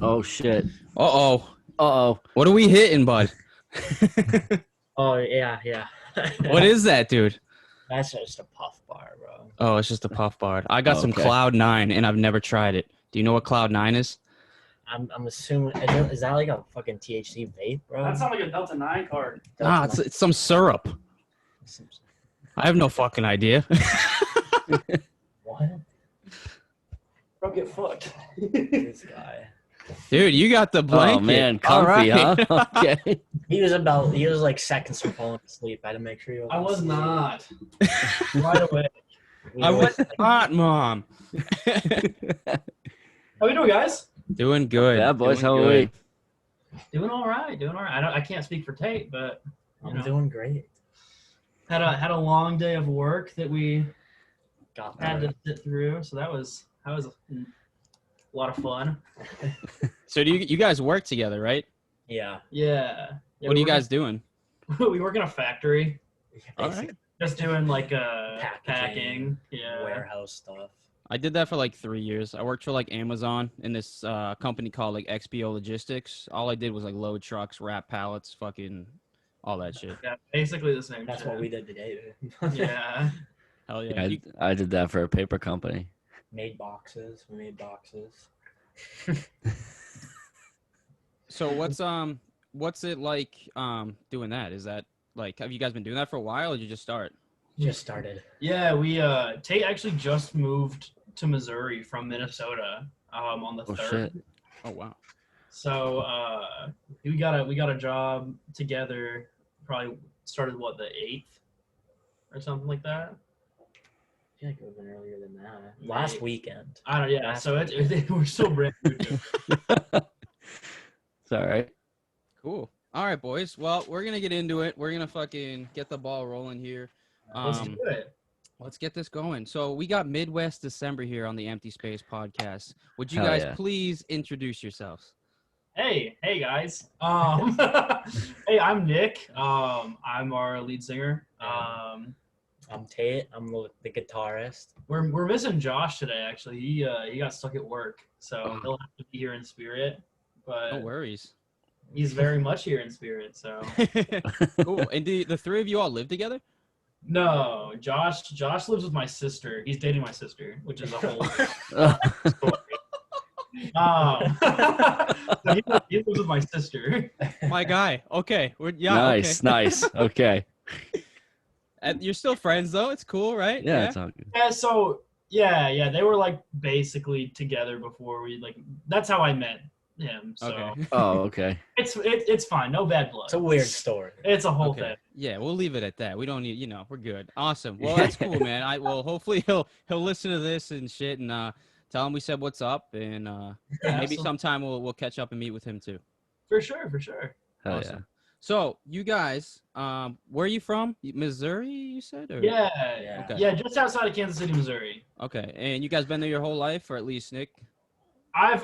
Oh shit. Uh-oh. Uh-oh. What are we hitting, bud? Oh yeah. What is that, dude? That's just a puff bar, bro. Oh, it's just a puff bar. I got some Okay. Cloud 9 and I've never tried it. Do you know what Cloud 9 is? I'm assuming is that like a fucking THC vape, bro? That sounds like a Delta 9 card. Nah, it's some syrup. I have no fucking idea. What? Bro, get fucked. This guy. Dude, you got the blanket. Oh man, All comfy, right. huh? Okay. He was like seconds from falling asleep. I had to make sure he was. I was not. Right away. I was not, Mom. How we doing, guys? Doing good. Yeah, boys, Doing how are good. we? Doing all right. I can't speak for Tate, but I'm doing great. had a long day of work that we Got had that. to sit through. So that was a lot of fun. So do you guys work together, right? Yeah. Yeah. What are you guys doing? We work in a factory, All Basic right. just doing like Packaging, packing. Yeah. warehouse stuff. I did that for like 3 years. I worked for like Amazon in this company called like XPO Logistics. All I did was like load trucks, wrap pallets, fucking all that shit. Yeah, basically the same. That's shit. what we did today. Yeah. Hell yeah. Yeah, I did that for a paper company. Made boxes. We made boxes. So what's it like doing that? Is that like, have you guys been doing that for a while or did you just start? Just started. Yeah, we Tate actually just moved to Missouri from Minnesota on the Oh 3rd. shit. Oh wow. So we got a job together. Probably started the 8th or something like that. I feel like it would have been earlier than that. Last Maybe. weekend. I don't. Yeah. Last So weekend. we're still brand new. to it. It's all right. Cool. All right, boys. Well, we're gonna get into it. We're gonna fucking get the ball rolling here. Let's do it. Let's get this going. So we got Midwest December here on the Empty Space podcast. Would you Hell guys yeah. please introduce yourselves? Hey guys. Hey, I'm Nick. I'm our lead singer. I'm Tate. I'm the guitarist. We're missing Josh today. Actually, he got stuck at work, so Oh. he'll have to be here in spirit. But No worries. he's very much here in spirit. So Cool. And do the three of you all live together? no, Josh lives with my sister. He's dating my sister, which is a whole story. So he lives with my sister. My guy. Okay. Yeah. Nice, nice. Okay. Okay. And you're still friends though. It's cool, right? Yeah, it's all good. Yeah. So yeah, they were like basically together before we like. That's how I met him. So Okay. Oh, okay. it's fine. No bad blood. It's a weird story. It's a whole Okay. thing. Yeah, we'll leave it at that. We don't need, we're good. Awesome. Well, that's cool, man. Hopefully he'll listen to this and shit, and tell him we said what's up, and maybe sometime we'll catch up and meet with him too. For sure. Hell Awesome. So you guys, where are you from? Missouri, you said? Or? Yeah. Okay. Yeah, just outside of Kansas City, Missouri. Okay, and you guys been there your whole life, or at least Nick? I've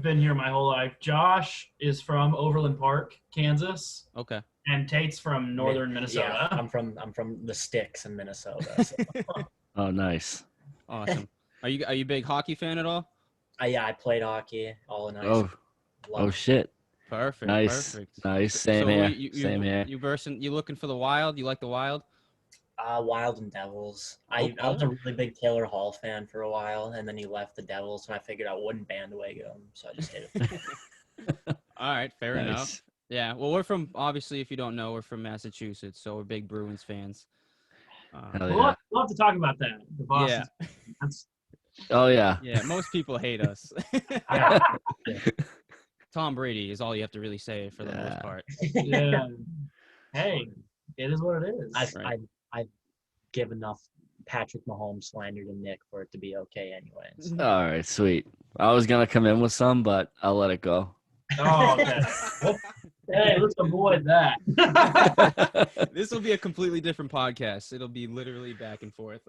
been here my whole life. Josh is from Overland Park, Kansas, Okay. and Tate's from northern Minnesota. Yeah, I'm from the sticks in Minnesota. So. yeah. Oh, nice. Awesome. Are you a big hockey fan at all? Yeah, I played hockey all night. Oh, oh shit. Perfect. Nice. Perfect. Nice. Same So here. Same here. You looking for the Wild? You like the Wild? Wild and Devils. I was a really big Taylor Hall fan for a while, and then he left the Devils, and I figured I wouldn't bandwagon him, so I just did it. All right, fair enough. Nice. Yeah, well, we're from, obviously, if you don't know, we're from Massachusetts, so we're big Bruins fans. Hell We'll yeah. have to talk about that. The Boston. Yeah, That's, Oh yeah. yeah, most people hate us. Yeah. Tom Brady is all you have to really say for the most Yeah. part. yeah. Hey, it is what it is. Right. I give enough Patrick Mahomes slander to Nick for it to be okay, anyways. All right, sweet. I was gonna come in with some, but I'll let it go. Oh, okay. Hey, let's avoid that. This will be a completely different podcast. It'll be literally back and forth.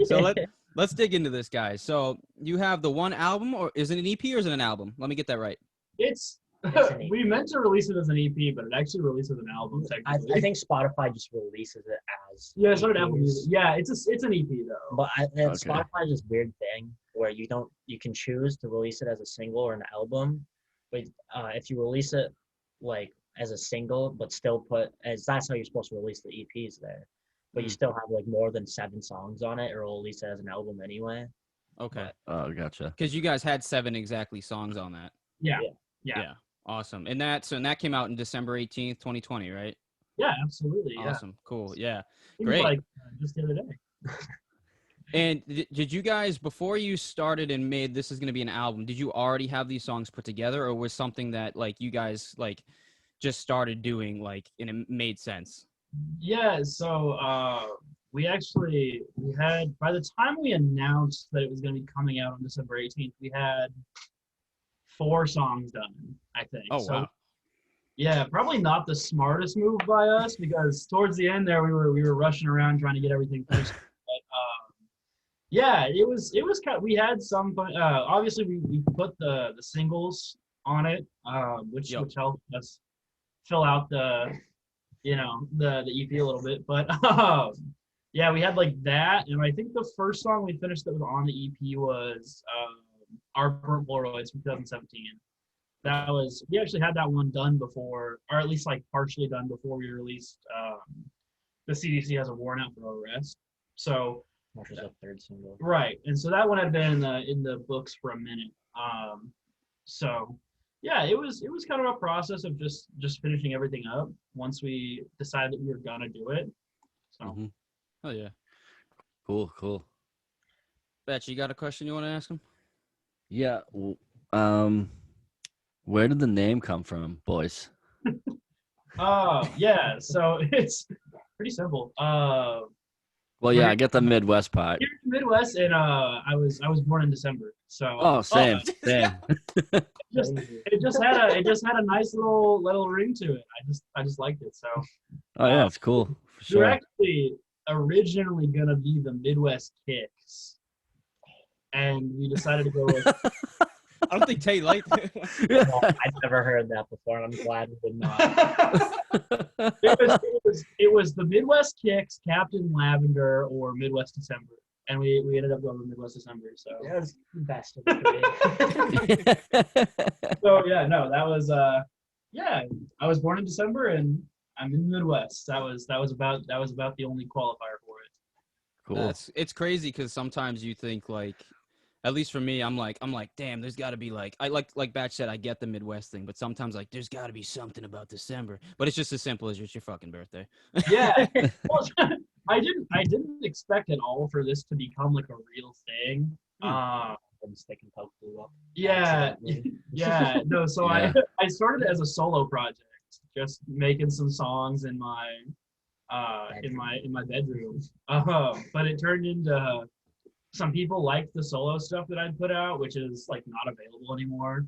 So let's dig into this, guys. So you have the one album, or is it an EP or is it an album? Let me get that right. It's It's an EP. We meant to release it as an EP, but it actually released as an album. I Technically, think Spotify just releases it as yeah, so did Apple EPs. Music. Yeah, it's an EP though. But Okay. Spotify is this weird thing where you can choose to release it as a single or an album, but if you release it like as a single, but still that's how you're supposed to release the EPs there. But you still have like more than 7 songs on it, or release it as an album anyway. Okay. Oh, gotcha. Because you guys had 7 exactly songs on that. Yeah. Awesome. And that came out in December 18th, 2020, right? Yeah, absolutely. Yeah. Awesome. Cool. Yeah. It was Great. like just the other day. And did you guys, before you started and made this is going to be an album, did you already have these songs put together, or was something that like you guys like just started doing like and it made sense? Yeah, so we had, by the time we announced that it was going to be coming out on December 18th, we had 4 songs done, I think. Oh, So, wow. yeah, probably not the smartest move by us, because towards the end there we were rushing around trying to get everything finished. But yeah, it was kind of, we had some fun. Obviously we put the singles on it, which helped us fill out the EP a little bit. But yeah, we had like that, and I think the first song we finished that was on the EP was Our Burnt Polaroids from 2017. We actually had that one done before, or at least like partially done before we released The CDC Has a Warrant Out for Our Arrest. So Which was the 3rd single. right, and so that one had been in the books for a minute. So yeah, it was kind of a process of just finishing everything up once we decided that we were gonna do it. So Mhm. Oh, yeah. Cool. Bet you got a question you want to ask him? Yeah. Where did the name come from, boys? yeah, so it's pretty simple. Well, yeah, I get the Midwest part. Here in the Midwest, and I was born in December, so Oh, same. it just had a nice little ring to it. I just liked it. So Oh yeah, it's cool for we were sure. actually originally gonna be the Midwest Kicks, and we decided to go with. I don't think Tate liked it. Well, I've never heard that before, and I'm glad we did not. it was the Midwest Kicks, Captain Lavender, or Midwest December, and we ended up going with Midwest December. So It was the best of the 3. so yeah, no, that was yeah. I was born in December, and I'm in the Midwest. That was about the only qualifier for it. Cool. It's crazy because sometimes you think like, at least for me, I'm like, damn, there's got to be like Batch said, I get the Midwest thing, but sometimes like there's got to be something about December. But it's just as simple as it's your fucking birthday. Yeah, well, I didn't expect at all for this to become like a real thing. And Stick and Poke blew up. Yeah, accidentally. yeah, no. So Yeah. I started as a solo project, just making some songs in my bedroom. But it turned into some people liked the solo stuff that I'd put out, which is like not available anymore.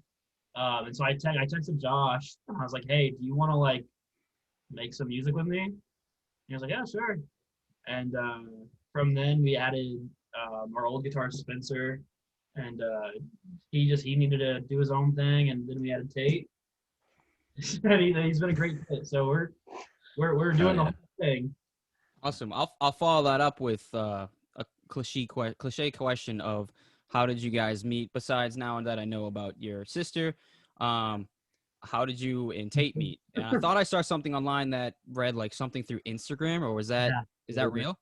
And so I texted Josh, and I was like, "Hey, do you want to like make some music with me?" And he was like, "Yeah, sure." And from then we added our old guitarist Spencer, and he needed to do his own thing, and then we added Tate. And he's been a great fit. So we're doing the whole thing. Awesome. I'll follow that up with a cliche question of how did you guys meet? Besides now that I know about your sister, how did you and Tate meet? And I thought I saw something online that read like something through Instagram, or was that is that real?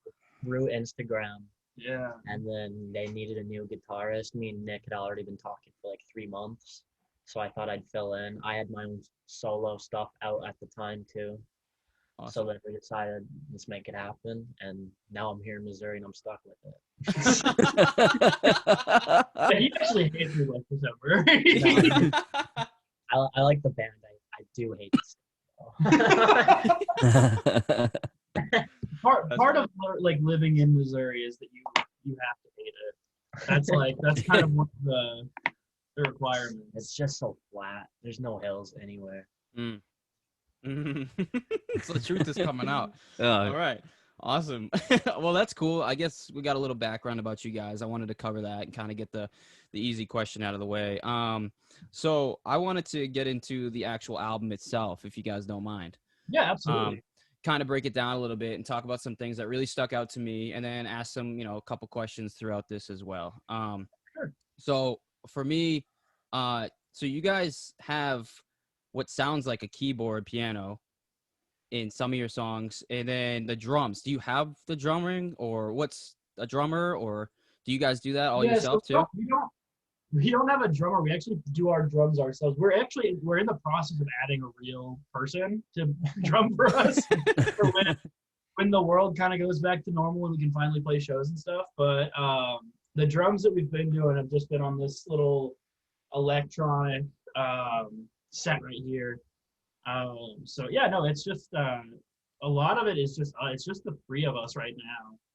Through Instagram. Yeah. And then they needed a new guitarist. Me and Nick had already been talking for like 3 months. So I thought I'd fill in. I had my own solo stuff out at the time too. Awesome. So then we decided, let's make it happen. And now I'm here in Missouri and I'm stuck with it. Yeah, he actually hates me like December. I like the band. I do hate this. part of like living in Missouri is that you have to hate it. That's kind of one of the requirements. It's just so flat. There's no hills anywhere. So the truth is coming out. All Oh, right. Awesome. Well, that's cool. I guess we got a little background about you guys. I wanted to cover that and kind of get the the easy question out of the way. So I wanted to get into the actual album itself, if you guys don't mind. Yeah, absolutely. Kind of break it down a little bit and talk about some things that really stuck out to me, and then ask some, a couple questions throughout this as well. Sure. So for me, so you guys have what sounds like a keyboard piano in some of your songs, and then the drums. Do you have the drumming, or what's a drummer, or do you guys do that all yourself too? We don't have a drummer. We actually do our drums ourselves. We're in the process of adding a real person to drum for us for when the world kind of goes back to normal and we can finally play shows and stuff. But the drums that we've been doing have just been on this little electronic set right here. So yeah, no, it's just a lot of it is just it's just the three of us right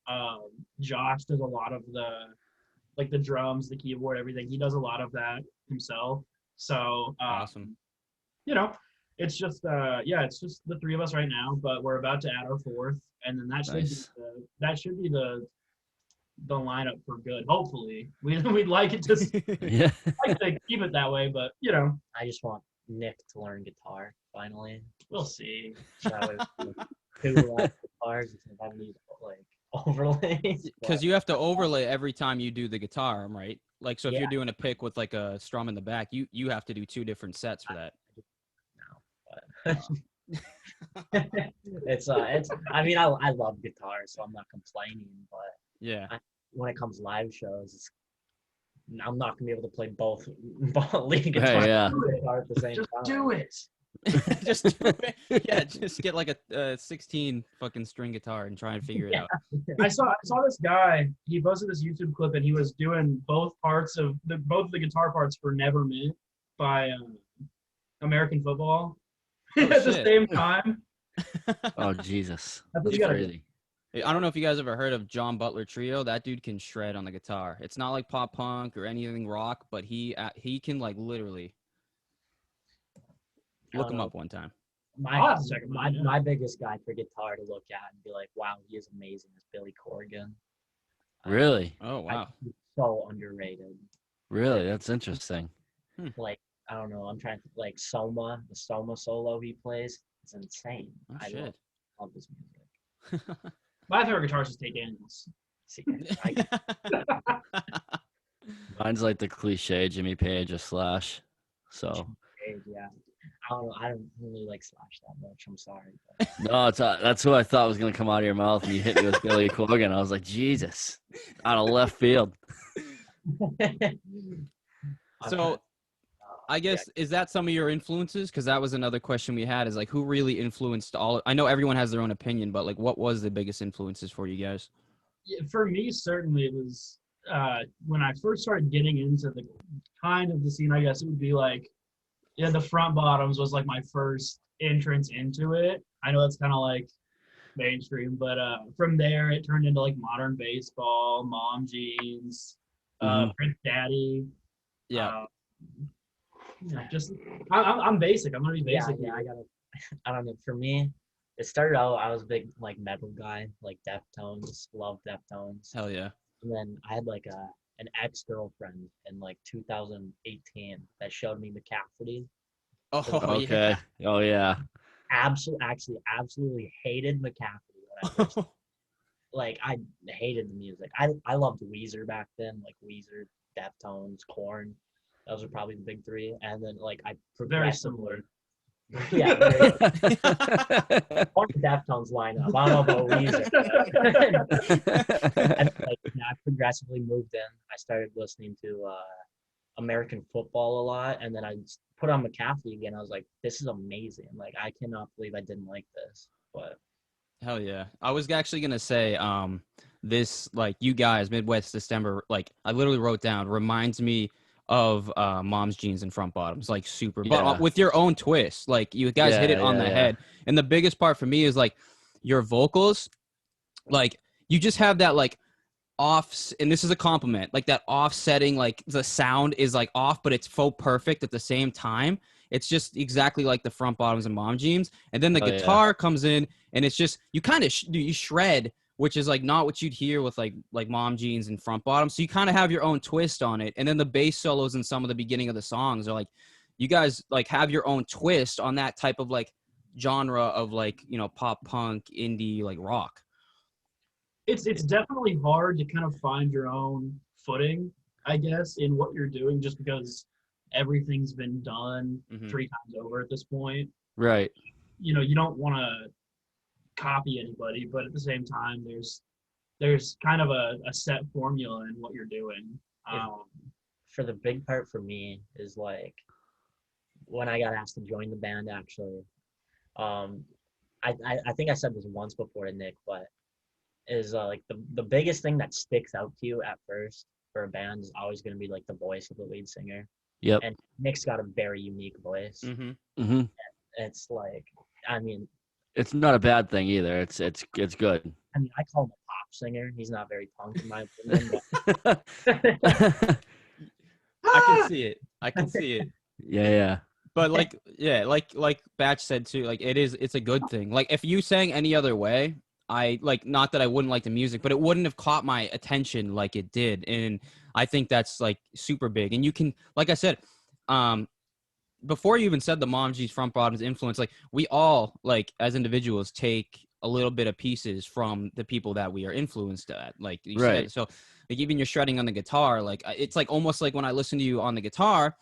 now. Josh does a lot of the drums, the keyboard, everything. He does a lot of that himself. So Awesome. It's just it's just the three of us right now, but we're about to add our fourth, and then that should be the lineup for good. Hopefully, we'd like it to Yeah. like to keep it that way, but I just want Nick to learn guitar finally. we'll see. So that way, two left guitars and I need overlays. Because you have to overlay every time you do the guitar, right? Like, so if Yeah. you're doing a pick with like a strum in the back, you have to do 2 different sets for that. It's I mean I love guitar, so I'm not complaining, but Yeah. when it comes live shows, I'm not gonna be able to play both lead guitar, yeah. and guitar at the same Just time. do it. Just do it. Yeah, just get like a 16 fucking string guitar and try and figure it out. I saw this guy. He posted this YouTube clip, and he was doing both of the guitar parts for "Never Meant" by American Football at the shit. same time. Oh Jesus. That's what That's you gotta crazy. I don't know if you guys ever heard of John Butler Trio. That dude can shred on the guitar. It's not like pop punk or anything rock, but he can like literally look him up one time. I'll have to check him out, yeah. My biggest guy for guitar to look at and be like, wow, he is amazing, is Billy Corgan. Really? Oh wow. He's so underrated. Really? That's interesting. Like, I don't know, I'm trying to the Soma solo he plays, it's insane. Oh, I shit. love his music. My favorite guitarist is Tate Daniels. See, I, Mine's like the cliche Jimmy Page or Slash. So yeah. I don't really like Slash that much. I'm sorry. But no, that's who I thought was gonna come out of your mouth, and you hit me with Billy Corgan. I was like, Jesus, out of left field. So I guess, is that some of your influences? Because that was another question we had, is like, who really influenced I know everyone has their own opinion, but like, what was the biggest influences for you guys? Yeah, for me, certainly it was when I first started getting into the kind of the scene. I guess it would be like, the Front Bottoms was like my first entrance into it. I know that's kind of like mainstream, but from there it turned into like Modern Baseball, Mom Jeans, Prince Daddy. Yeah. I'm basic. I'm gonna be basic. yeah, I don't know. For me, it started out, I was a big like metal guy, like Deftones, love Deftones. Hell yeah. And then I had like an ex-girlfriend in like 2018 that showed me McCafferty. Oh, Okay. Oh yeah. Absolutely hated McCafferty when I first, like I hated the music. I loved Weezer back then, like Weezer, Deftones, Korn. Those were probably the big three. And then like I Very similar. Yeah, very or the Deftones lineup. I don't know about Weezer. I progressively moved in. I started listening to American football a lot, and then I put on McCaffrey again. I was like, this is amazing. Like, I cannot believe I didn't like this. But hell yeah. I was actually gonna say, this, like, you guys, Midwest December, like, I literally wrote down, reminds me of Mom's Jeans and Front Bottoms, like, super, Yeah. but with your own twist. Like, you guys hit it on the head. And the biggest part for me is like your vocals, like, you just have that like and this is a compliment, like that offsetting, like the sound is like off, but it's faux perfect at the same time. It's just exactly like the Front Bottoms and Mom Jeans. And then the guitar comes in, and it's just, you kind of you shred which is like not what you'd hear with like Mom Jeans and Front Bottom. So you kind of have your own twist on it. And then the bass solos in some of the beginning of the songs are like, you guys like have your own twist on that type of like genre of like, you know, pop punk, indie, like rock. It's definitely hard to kind of find your own footing, I guess, in what you're doing, just because everything's been done 3 times over at this point. Right. You know, you don't want to copy anybody, but at the same time, there's kind of a set formula in what you're doing. For the big part for me is like when I got asked to join the band, actually. I think I said this once before to Nick, but is like the biggest thing that sticks out to you at first for a band is always going to be like the voice of the lead singer. Yep. And Nick's got a very unique voice. It's like, I mean, it's not a bad thing either. It's good. I mean, I call him a pop singer. He's not very punk in my opinion. But I can see it. I can see it. Yeah. But like, yeah, like Batch said too, like it's a good thing. Like if you sang any other way, I like, not that I wouldn't like the music, but it wouldn't have caught my attention like it did. And I think that's like super big. And you can, like I said, before you even said the Mom G's Front Bottoms influence, like we all like as individuals take a little bit of pieces from the people that we are influenced at, like you said. So like even you're shredding on the guitar, like it's like almost like when I listen to you on the guitar,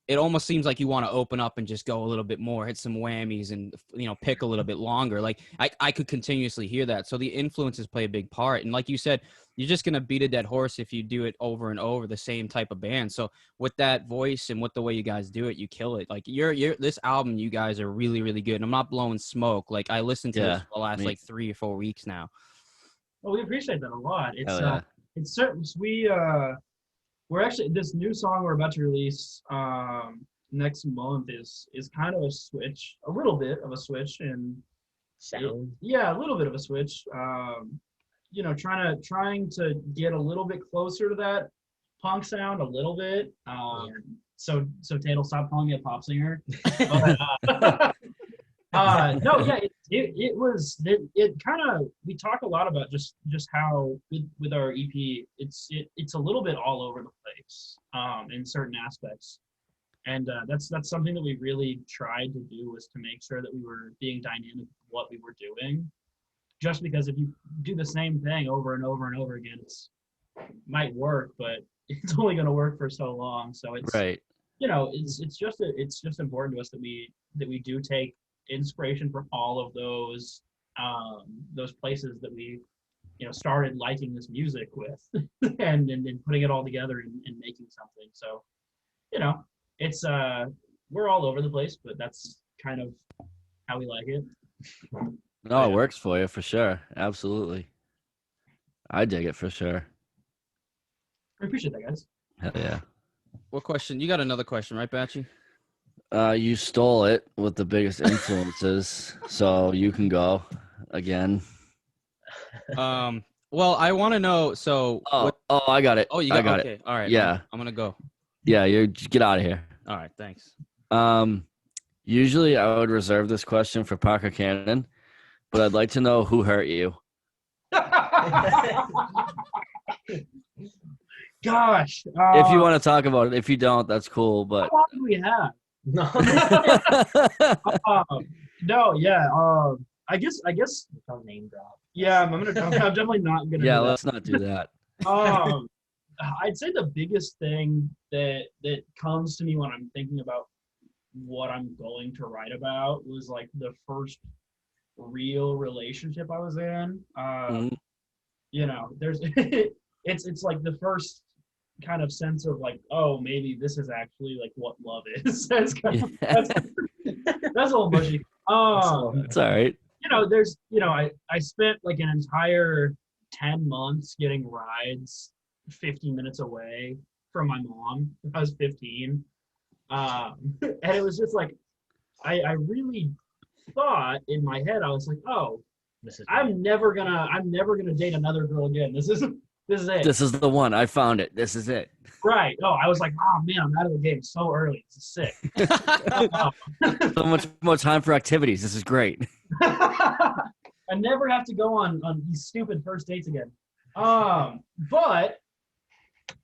it almost seems like you want to open up and just go a little bit more, hit some whammies and, you know, pick a little bit longer. Like I could continuously hear that. So the influences play a big part. And like you said, you're just going to beat a dead horse if you do it over and over, the same type of band. So with that voice and with the way you guys do it, you kill it. Like you're this album, you guys are really, really good. And I'm not blowing smoke. Like I listened to this for the last like 3 or 4 weeks now. Well, we appreciate that a lot. It's certain, we're actually, this new song we're about to release next month is kind of a switch, a little bit of a switch, and sound. Yeah, a little bit of a switch. You know, trying to get a little bit closer to that punk sound a little bit. So Tate will stop calling me a pop singer. No, yeah, it kind of, we talk a lot about just how with our EP, it's a little bit all over the place in certain aspects, and that's something that we really tried to do, was to make sure that we were being dynamic with what we were doing. Just because if you do the same thing over and over and over again, it might work, but it's only going to work for so long. So it's you know, it's just important to us that we do take inspiration from all of those places that we, you know, started liking this music with and putting it all together and making something. So, you know, it's we're all over the place, but that's kind of how we like it. No, it works for you for sure. Absolutely. I dig it for sure. I appreciate that, guys. Hell yeah. What question? You got another question, right, Batchy? You stole it with the biggest influences, so you can go again. Well, I want to know. So, I got it. Oh, you got okay. it. All right. Yeah, I'm gonna go. Yeah, just get out of here. All right. Thanks. Usually I would reserve this question for Parker Cannon, but I'd like to know who hurt you. Gosh. If you want to talk about it, if you don't, that's cool. But how long do we have? No. No. Yeah. I guess. Don't name drop. Yeah, I'm definitely not gonna. Yeah, do that. let's not do that. I'd say the biggest thing that comes to me when I'm thinking about what I'm going to write about was like the first real relationship I was in. You know, there's it's like the first kind of sense of like, oh, maybe this is actually like what love is. That's a little mushy. It's all right. You know, there's, you know, I spent like an entire 10 months getting rides 15 minutes away from my mom when I was 15. And it was just like, I really thought in my head, I was like, oh, I'm never gonna date another girl again. This is it. This is the one. I found it. This is it. Right. Oh, I was like, oh man, I'm out of the game so early. This is sick. So much more time for activities. This is great. I never have to go on these stupid first dates again. But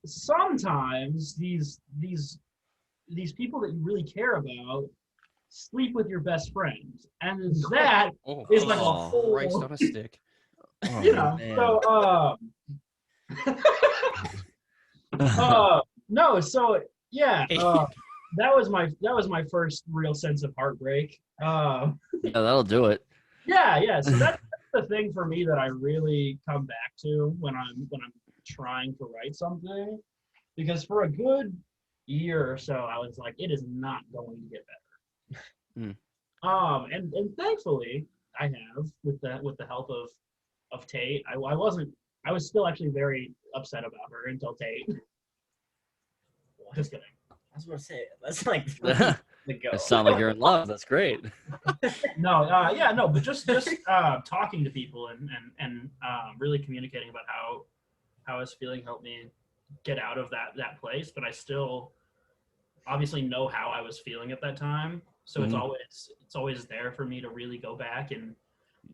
sometimes these people that you really care about sleep with your best friend, and that Oh, is like a Oh, whole, Christ on a stick. Oh, you know. man. So no, so yeah, that was my first real sense of heartbreak. Yeah, that'll do it. Yeah. So that's the thing for me that I really come back to when I'm trying to write something, because for a good year or so I was like, it is not going to get better. And thankfully I have, with the help of Tate. I was still actually very upset about her until Tate. Just kidding. I was gonna say that's like It the go. sounds like you're in love. That's great. No, but just talking to people and really communicating about how I was feeling helped me get out of that place. But I still obviously know how I was feeling at that time, so Mhm. it's always there for me to really go back and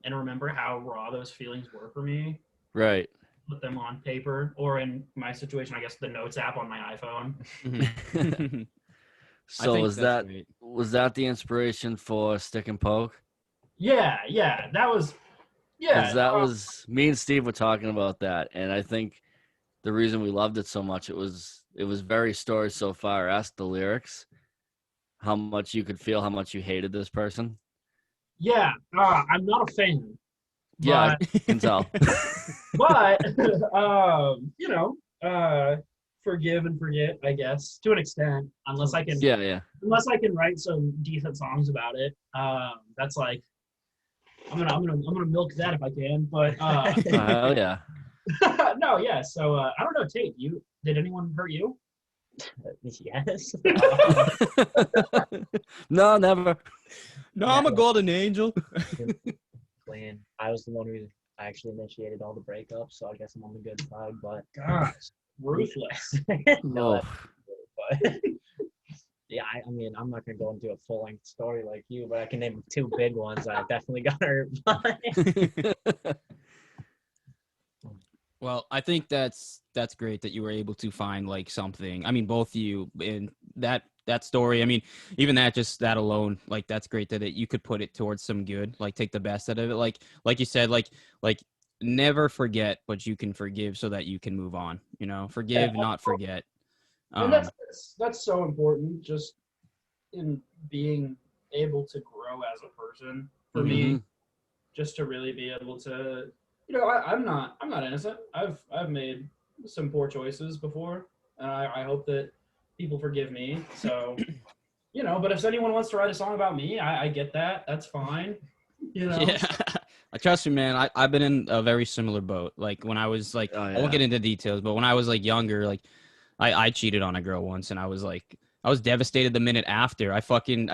remember how raw those feelings were for me. Right. Put them on paper, or in my situation, I guess the notes app on my iPhone. Mhm. I So think was that's that great. the inspiration for Stick and Poke? Yeah, that was Because yeah. that was me and Steve were talking about that, and I think the reason we loved it so much, it was very story so far. Ask the lyrics, how much you could feel how much you hated this person. Yeah, I'm not a fan, Yeah, but I can tell. you know, forgive and forget, I guess, to an extent. Unless I can Yeah. write some decent songs about it. That's like I'm gonna milk that if I can. But Hell yeah. no, yeah. So I don't know, Tate. Did anyone hurt you? Yes. No, never. No, I'm a golden angel. Clean. I was the one who actually initiated all the breakups, so I guess I'm on the good side. But Gosh, ruthless. no, Oh, but yeah, I mean, I'm not gonna go into a full length story like you, but I can name two big ones I definitely got hurt by. Well, I think that's great that you were able to find like something. I mean, both of you in that story. I mean, even just that alone, like that's great that you could put it towards some good, like take the best out of it. Like you said, like never forget, but you can forgive so that you can move on. You know, forgive, not forget. And that's so important, just in being able to grow as a person. For me, Mhm. just to really be able to, I'm not innocent. I've made some poor choices before, and I hope that people forgive me. So, but if anyone wants to write a song about me, I get that. That's fine. Yeah. I trust you, man. I've been in a very similar boat. Like when I was like, Oh, I won't yeah. get into details, but when I was like younger, like I cheated on a girl once, and I was devastated the minute after. I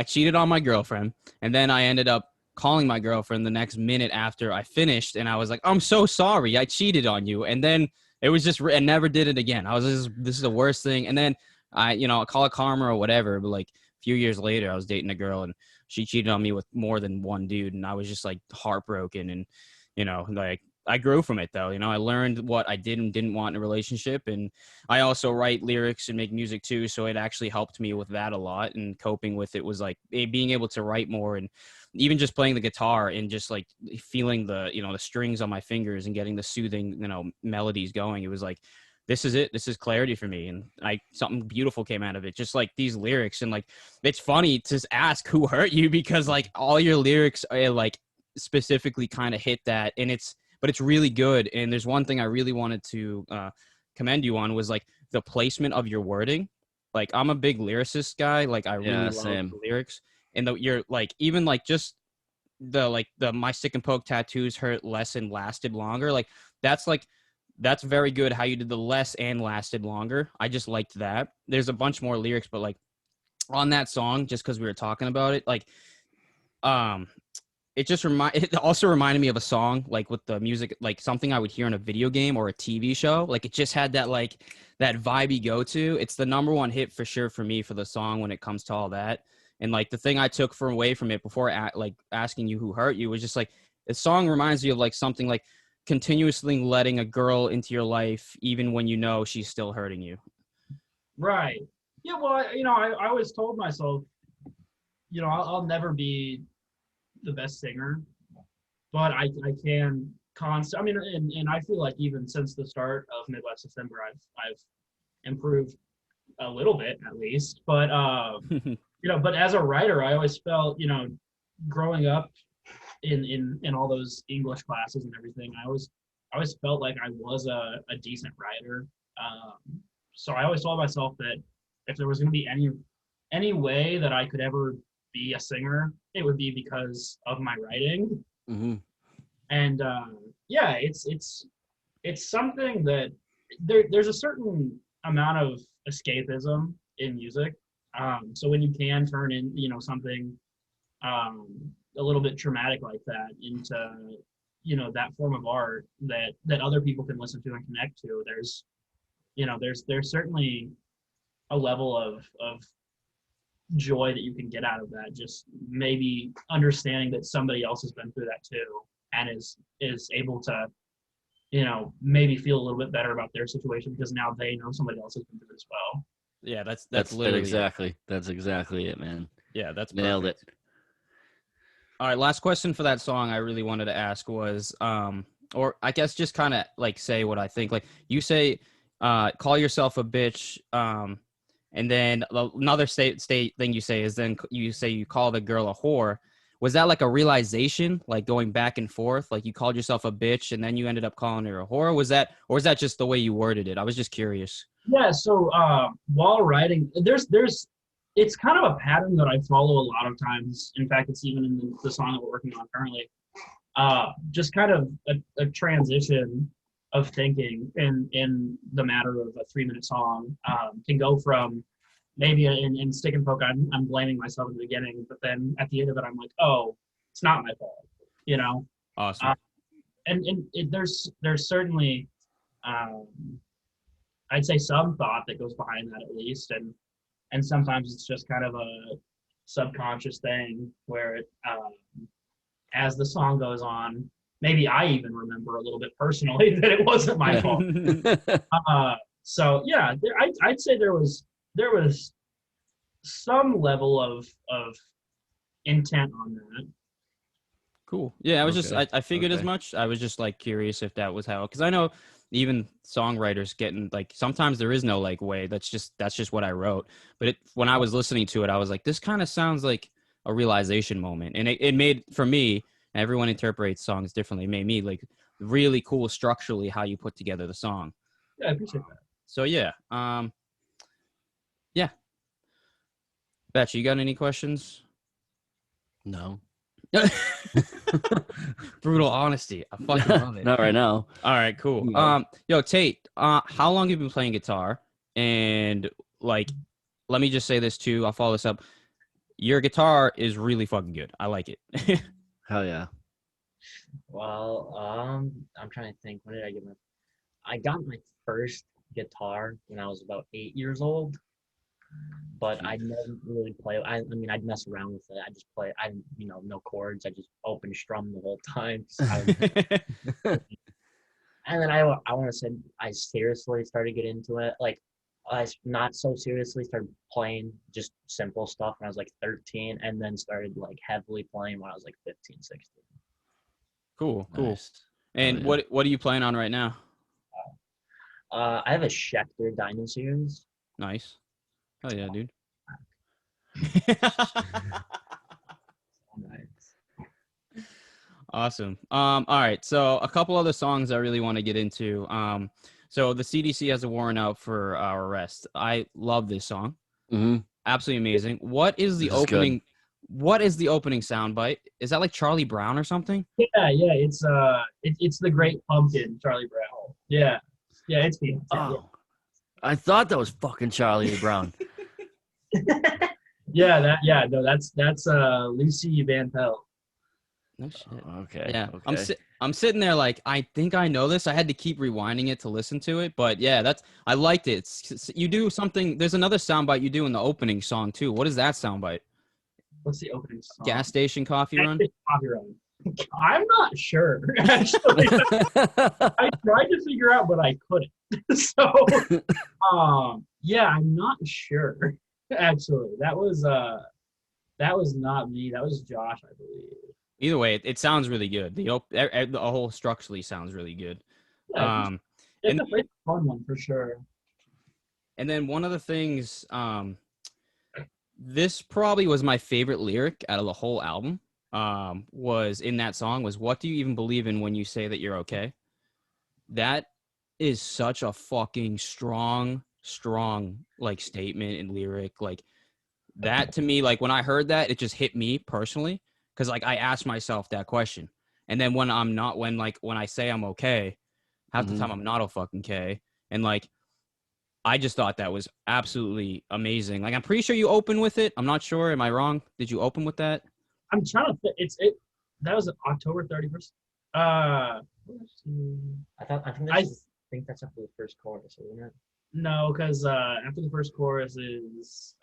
cheated on my girlfriend, and then I ended up calling my girlfriend the next minute after I finished, and I was like, I'm so sorry, I cheated on you. And then it was just, I never did it again. I was just, this is the worst thing. And then I call it karma or whatever, but like a few years later, I was dating a girl, and she cheated on me with more than one dude, and I was just like heartbroken. And like I grew from it though. I learned what I did and didn't want in a relationship, and I also write lyrics and make music too, so it actually helped me with that a lot. And coping with it was like being able to write more, and even just playing the guitar and just like feeling the the strings on my fingers and getting the soothing melodies going. It was like, this is it. This is clarity for me. And something beautiful came out of it. Just like these lyrics. And like, it's funny to ask who hurt you, because like all your lyrics are like specifically kind of hit that. And but it's really good. And there's one thing I really wanted to commend you on, was like the placement of your wording. Like I'm a big lyricist guy. Like I really love same. the lyrics. And you're like, even like just the my stick and poke tattoos hurt less and lasted longer. Like that's very good how you did the less and lasted longer. I just liked that. There's a bunch more lyrics, but like on that song, just because we were talking about it, like it also reminded me of a song, like with the music, like something I would hear in a video game or a TV show. Like it just had that like that vibey go to. It's the number one hit for sure for me for the song when it comes to all that. And like the thing I took away from it before like asking you who hurt you was just like, The song reminds you of like something like continuously letting a girl into your life, even when you know she's still hurting you. Right. Yeah. Well, I always told myself, I'll never be the best singer, but I can I mean, and I feel like even since the start of Midwest December, I've improved a little bit at least. But but as a writer, I always felt, growing up in all those English classes and everything, I always felt like I was a decent writer. So I always told myself that if there was going to be any way that I could ever be a singer, it would be because of my writing. Mm-hmm. And yeah, it's something that there's a certain amount of escapism in music. So when you can turn in, something a little bit traumatic like that into, that form of art that other people can listen to and connect to, there's certainly a level of joy that you can get out of that. Just maybe understanding that somebody else has been through that too, and is able to, maybe feel a little bit better about their situation because now they know somebody else has been through it as well. Yeah, that's literally it. exactly. That's exactly it, man. Yeah, that's nailed perfect. it. All right, last question for that song I really wanted to ask was, or I guess just kind of like say what I think. Like you say, call yourself a bitch, and then another state thing you say is then you say you call the girl a whore. Was that like a realization, like going back and forth? Like you called yourself a bitch and then you ended up calling her a whore? Or was that just the way you worded it? I was just curious. Yeah. So while writing, it's kind of a pattern that I follow a lot of times. In fact, it's even in the song that we're working on currently. Just kind of a transition of thinking in the matter of a 3-minute song can go from maybe in Stick and Poke, I'm blaming myself at the beginning, but then at the end of it, I'm like, oh, it's not my fault, Awesome. There's certainly, I'd say some thought that goes behind that at least, and sometimes it's just kind of a subconscious thing where as the song goes on, maybe I even remember a little bit personally that it wasn't my fault. So yeah, I'd say there was some level of intent on that. Cool. Yeah, I was Okay. I figured as Okay. much. I was just like curious if that was how, because I know even songwriters getting like sometimes there is no like way. That's just what I wrote. But when I was listening to it, I was like, this kind of sounds like a realization moment, and it made for me. Everyone interprets songs differently. It made me like really cool structurally how you put together the song. Yeah, I appreciate that. So yeah, yeah. Betch, you got any questions? No. Brutal honesty. I fucking love it. Not right now. All right, cool. No. Yo, Tate, how long have you been playing guitar? And like, let me just say this too. I'll follow this up. Your guitar is really fucking good. I like it. Hell yeah. Well, I'm trying to think. When did I got my first guitar when I was about 8 years old, but I never really play. I mean, I'd mess around with it. I just play. No chords. I just open strum the whole time. And then I want to say I seriously started getting into it. Like I not so seriously started playing just simple stuff when I was like 13, and then started like heavily playing when I was like 15, 16. Cool. Nice. And Oh, yeah. what are you playing on right now? I have a Schecter Diamond Series. Nice. Hell yeah, dude. Nice. Awesome. All right. So a couple other songs I really want to get into. So the CDC has a warrant out for our arrest. I love this song. Mm-hmm. Absolutely amazing. What is the This is good. opening? What is the opening soundbite? Is that like Charlie Brown or something? Yeah, it's the Great Pumpkin, Charlie Brown. Yeah, it's the Oh, I thought that was fucking Charlie Brown. that's Lucy Van Pelt. No shit. Okay. Yeah, Okay. I'm sitting there like I think I know this. I had to keep rewinding it to listen to it, but yeah, I liked it. You do something. There's another soundbite you do in the opening song too. What is that soundbite? What's the opening song? Gas station coffee run. Coffee Run. I'm not sure. Actually, I tried to figure out, but I couldn't. So, yeah, I'm not sure. Actually, that was not me. That was Josh, I believe. Either way, it sounds really good. The whole structurally sounds really good. Yeah, And it's a fun one for sure. and then one of the things, this probably was my favorite lyric out of the whole album. Was in that song was "What do you even believe in when you say that you're okay?" That is such a fucking strong like statement and lyric. Like that to me, like when I heard that, it just hit me personally because like I asked myself that question, and then when I say I'm okay, half the time I'm not a fucking okay, and like I just thought that was absolutely amazing. Like I'm pretty sure you open with it. I'm not sure. Am I wrong? Did you open with that? I'm trying to think. That was October 31st. Let's see. I think that's after the first chorus, isn't it? No, because after the first chorus is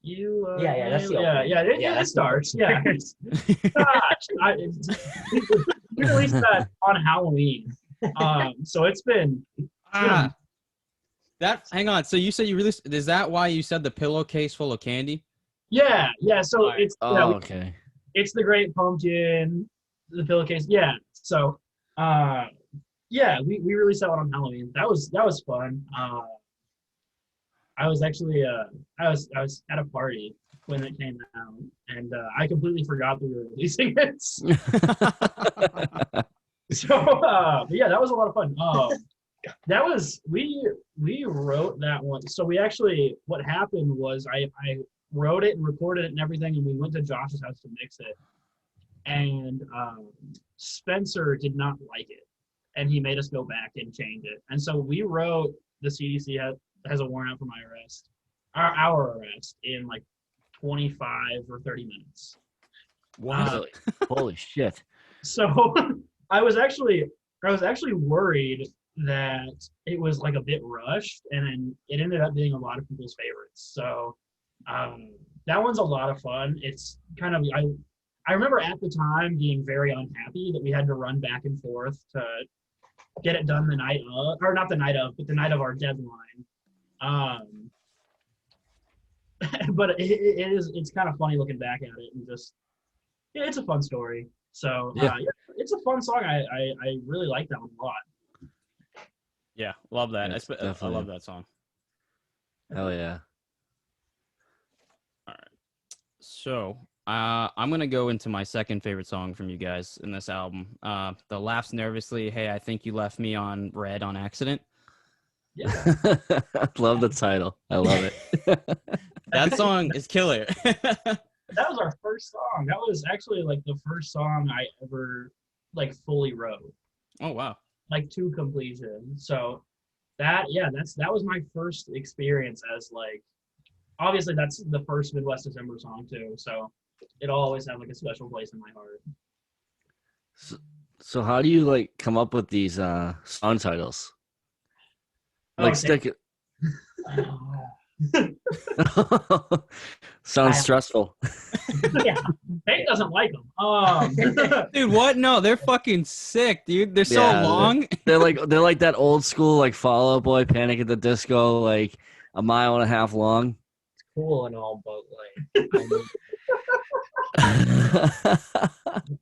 you. That's the yeah. opening. It That's the starts. first Yeah. Gosh, we released that on Halloween. So it's been. Hang on. So you said you released, is that why you said the pillowcase full of candy? Yeah. So Alright. it's okay. it's the Great Pumpkin, the pillowcase. Yeah. So, yeah, we released that one on Halloween. That was fun. I was actually I was at a party when it came out, and I completely forgot that we were releasing it. So, but yeah, that was a lot of fun. That was we wrote that one. So we actually, what happened was I wrote it and recorded it and everything, and we went to Josh's house to mix it. And Spencer did not like it, and he made us go back and change it. And so we wrote the CDC has a warrant out for my arrest, our arrest, in like 25 or 30 minutes. Wow. Holy shit. So I was actually worried that it was like a bit rushed, and then it ended up being a lot of people's favorites. So that one's a lot of fun. It's kind of I remember at the time being very unhappy that we had to run back and forth to get it done the night of, or not the night of, but the night of our deadline. But it's kind of funny looking back at it, and just it's a fun story. So yeah, it's a fun song. I really like that one a lot. Yeah, love that. Yes, I definitely. love that song. Hell yeah. All right. So I'm going to go into my second favorite song from you guys in this album. The Laughs Nervously, Hey, I Think You Left Me on Red on Accident. Yeah. Love the title. I love it. That song is killer. That was our first song. That was actually like the first song I ever like fully wrote, Oh, wow. like to completion. So that was my first experience as like, obviously that's the first Midwest December song too. So it'll always have like a special place in my heart. So how do you like come up with these song titles? Like stick it. Sounds stressful. Yeah, Hank doesn't like them. Dude, what? No, they're fucking sick, dude. They're so Yeah, long. They're like that old school like Fall Out Boy, Panic at the Disco, like a mile and a half long. It's cool and all, but like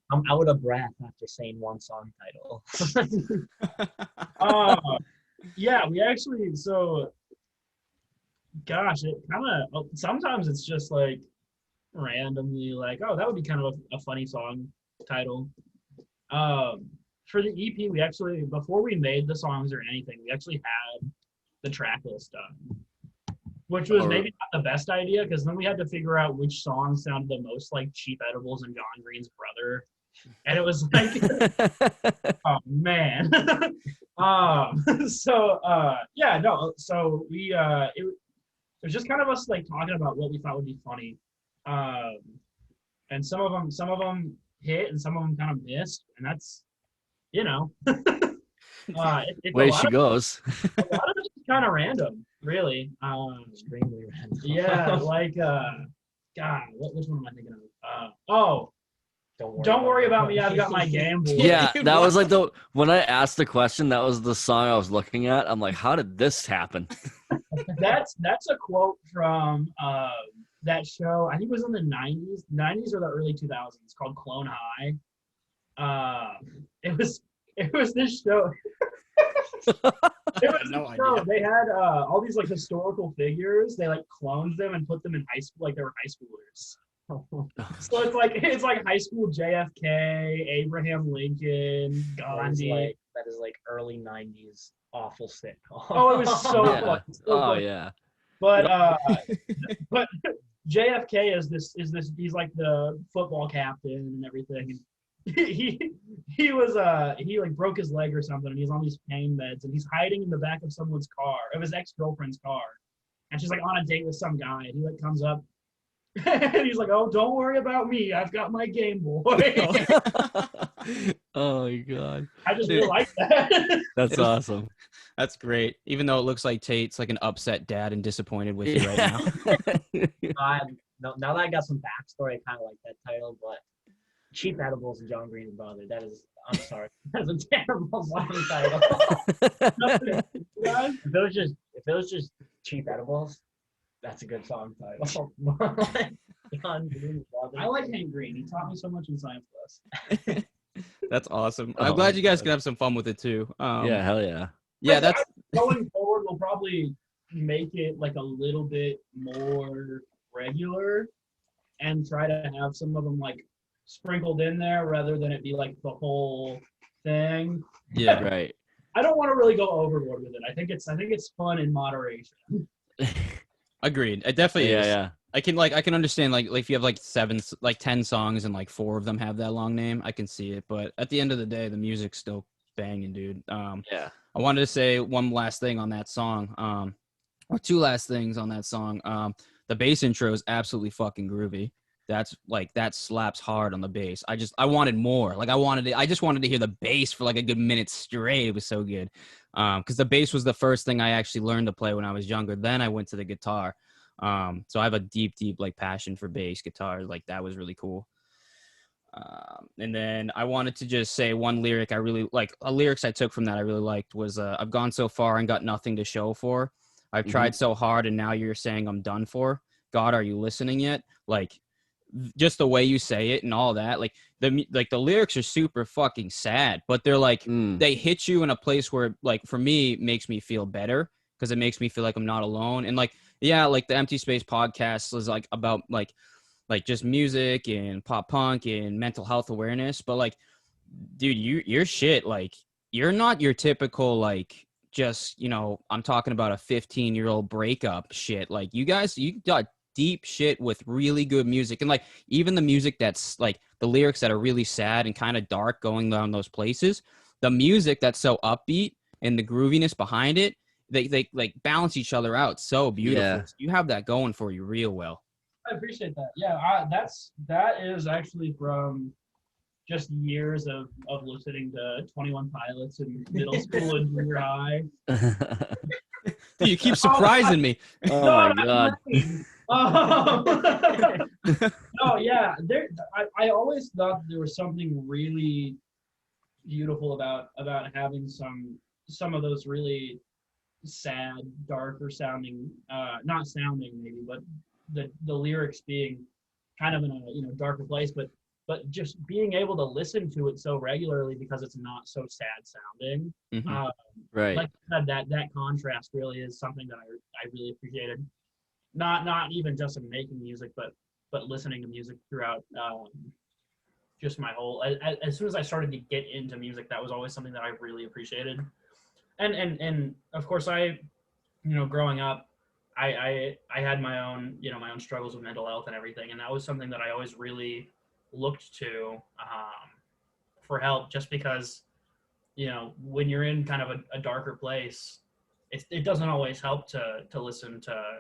I'm out of breath after saying one song title. Yeah, we actually, so gosh, it kind of sometimes it's just like randomly like, oh, that would be kind of a funny song title. For the EP, we actually, before we made the songs or anything, we actually had the track list done, which was maybe not the best idea, because then we had to figure out which songs sounded the most like Cheap Edibles and John Green's Brother, and it was like oh man. So we it was just kind of us like talking about what we thought would be funny, and some of them hit and some of them kind of missed, and that's it's Way a lot she of, goes. a lot of it's kind of random, really. Extremely random. Yeah, like God, which one am I thinking of? Don't worry about me. I've got my gamble. Yeah, Dude, that was what? like when I asked the question, that was the song I was looking at. I'm like, how did this happen? That's a quote from that show. I think it was in the 90s or the early 2000s, called Clone High. It was this show. It was No this show. idea. They had all these like historical figures. They like cloned them and put them in high school, like they were high schoolers. So it's like high school JFK, Abraham Lincoln, Gandhi. That is like early 90s awful sitcom. Oh, it was so Yeah. fun. So Oh fun. yeah. But JFK is this he's like the football captain and everything. He was he like broke his leg or something, and he's on these pain meds, and he's hiding in the back of someone's car, of his ex-girlfriend's car, and she's like on a date with some guy, and he like comes up and he's like, "Oh, don't worry about me, I've got my Game Boy." Oh my god, I just Dude. really like that. that's awesome. That's great. Even though it looks like Tate's like an upset dad and disappointed with you right now. Now that I got some backstory, I kind of like that title, but Cheap Edibles and John Green and Brother. That is, I'm sorry, that's a terrible song title. Guys, If it was just Cheap Edibles, that's a good song title. John Green and Brother. I like Hank Green. He taught me so much in science class. That's awesome. Oh I'm glad my you guys God. can have some fun with it too. Yeah, hell yeah. Yeah, that's Going forward, we'll probably make it like a little bit more regular and try to have some of them like sprinkled in there rather than it be like the whole thing. yeah. Right. I don't want to really go overboard with it. I think it's fun in moderation. Agreed. It definitely Yeah, is. yeah. I can understand like if you have like 10 songs and like 4 of them have that long name, I can see it. But at the end of the day, the music's still banging, dude. Yeah. I wanted to say one last thing on that song, or 2 last things on that song. The bass intro is absolutely fucking groovy. That's like that slaps hard on the bass. I wanted more. Like I just wanted to hear the bass for like a good minute straight. It was so good. Because the bass was the first thing I actually learned to play when I was younger. Then I went to the guitar. So I have a deep like passion for bass guitar. Like that was really cool. And then I wanted to just say one lyric I really like. Lyrics I took from that I really liked was I've gone so far and got nothing to show for. I've tried so hard and now you're saying I'm done for. God, are you listening yet? Like just the way you say it and all that. Like the lyrics are super fucking sad, but they're like they hit you in a place where like for me makes me feel better because it makes me feel like I'm not alone. And like yeah, like the Empty Space podcast is like about like just music and pop punk and mental health awareness. But like, dude, your shit, like you're not your typical, like just, I'm talking about a 15-year-old breakup shit. Like you got deep shit with really good music. And like, even the music that's like the lyrics that are really sad and kind of dark going down those places, the music that's so upbeat and the grooviness behind it, they like balance each other out so beautiful. Yeah. You have that going for you real well. I appreciate that. Yeah, that is actually from just years of listening to 21 Pilots in middle school and junior high. Dude, you keep surprising me. Oh No, my not god. really. No, yeah. I always thought there was something really beautiful about having some of those really sad, darker sounding, not sounding maybe, but the lyrics being kind of in a darker place, but just being able to listen to it so regularly because it's not so sad sounding. Mhm. Right. Like I said, that contrast really is something that I really appreciated. Not even just in making music, but listening to music throughout just my whole. As soon as I started to get into music, that was always something that I really appreciated. And of course growing up, I had my own my own struggles with mental health and everything, and that was something that I always really looked to for help, just because when you're in kind of a darker place, it doesn't always help to listen to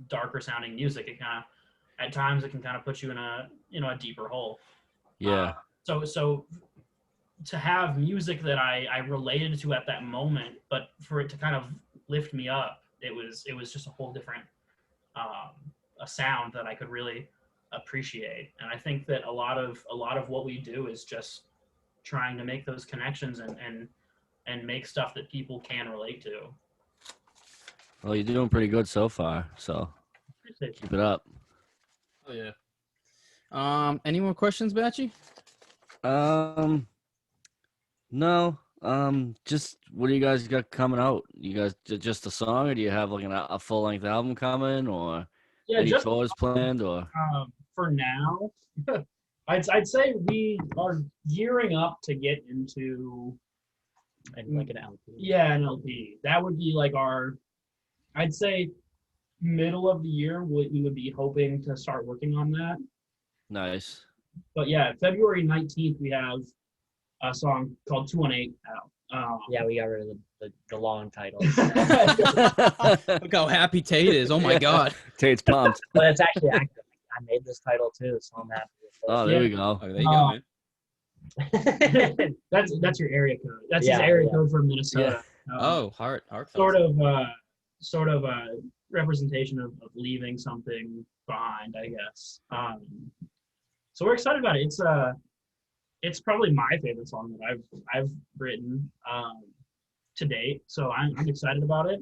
darker sounding music. It kind of at times it can kind of put you in a a deeper hole. Yeah. So to have music that I related to at that moment, but for it to kind of lift me up, it was just a whole different a sound that I could really appreciate. And I think that a lot of what we do is just trying to make those connections and make stuff that people can relate to. Well, you're doing pretty good so far, so Appreciate keep it up. Oh yeah. Any more questions, Batchy? No. Just what do you guys got coming out? You guys just a song, or do you have like a full length album coming, or Yeah, any just tours planned, or? for now, I'd say we are gearing up to get into And like an LP. an LP. That would be like I'd say middle of the year we would be hoping to start working on that. Nice. But yeah, February 19th we have a song called 218 out. Yeah, we got rid of the long title. Look how happy Tate is. Oh my God. Tate's pumped. But it's actually active. I made this title too, so I'm happy Oh, there we go. Oh, there you go, man. with it. That's your area code. That's his Yeah, area yeah. code from Minnesota. Oh, heart. Sort of a representation of leaving something behind, I guess. So we're excited about it. It's probably my favorite song that I've written to date. So I'm excited about it.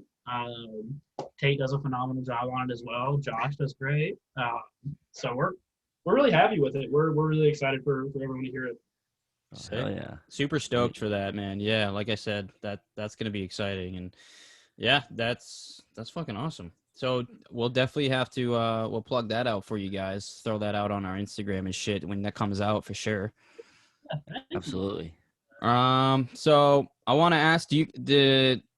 Tate does a phenomenal job on it as well. Josh does great. So we're really happy with it. We're really excited for everyone to hear it. Oh, hell yeah. Super stoked for that, man. Yeah, like I said, that's gonna be exciting, and yeah, that's fucking awesome. So we'll definitely have to we'll plug that out for you guys. Throw that out on our Instagram and shit when that comes out for sure. Absolutely. So I want to ask,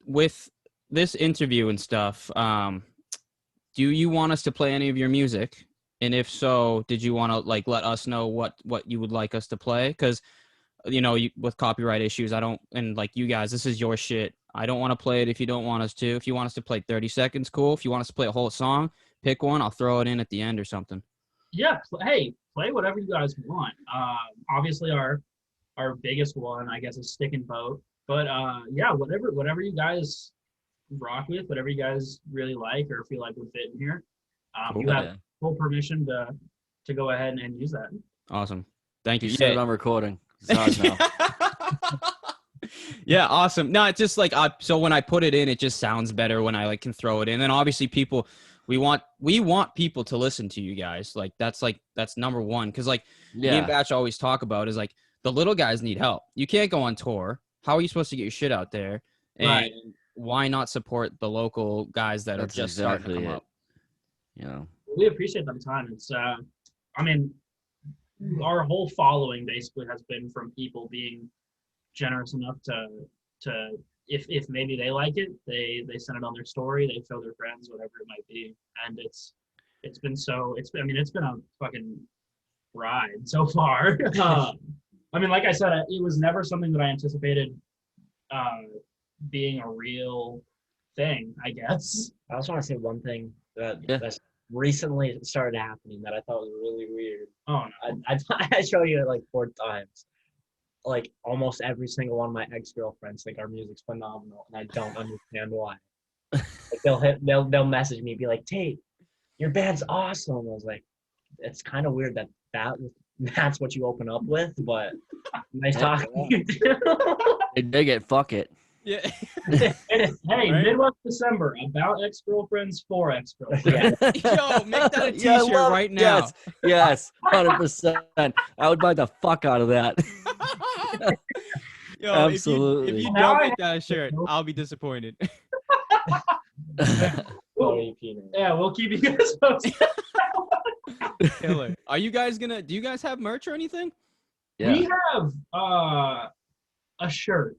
with this interview and stuff, do you want us to play any of your music? And if so, did you want to like let us know what you would like us to play? Because with copyright issues, and like you guys, this is your shit. I don't want to play it if you don't want us to. If you want us to play 30 seconds, cool. If you want us to play a whole song, pick one. I'll throw it in at the end or something. Yeah, hey, play whatever you guys want. Obviously our biggest one, I guess, is Stick and Boat. But yeah, whatever you guys rock with, whatever you guys really like or feel like would fit in here. You have Yeah. full permission to go ahead and use that. Awesome. Thank you. You said it on recording. It's ours now. Yeah, awesome. No, it's just like so when I put it in, it just sounds better when I can throw it in. And obviously we want people to listen to you guys. That's number one. Cause me and Yeah. Batch always talk about is the little guys need help. You can't go on tour. How are you supposed to get your shit out there? And Right. why not support the local guys that That's are just starting to exactly come it. up? You know. We appreciate them a ton. It's our whole following basically has been from people being generous enough to if maybe they like it, they send it on their story, they show their friends, whatever it might be. And it's been a fucking ride so far. Like I said, it was never something that I anticipated being a real thing, I guess. I also want to say one thing Yeah. that's recently started happening that I thought was really weird. Oh no. I show you it 4 times. Almost every single one of my ex-girlfriends think our music's phenomenal, and I don't understand why. They'll message me, be like, "Tate, your band's awesome." I was like, it's kind of weird that's what you open up with, but nice talking to you too. They dig it. Fuck it. Yeah. Hey, Right? Midwest December, about ex-girlfriends for ex-girlfriends. Yeah. Yo, make that a Yeah, I t-shirt love- right now. Yes. 100%. I would buy the fuck out of that. Yo, Absolutely. If you Now don't I make that shirt, I'll be disappointed. Totally peanut. Yeah, we'll keep you guys posted. Killer. Are you guys do you guys have merch or anything? Yeah. We have a shirt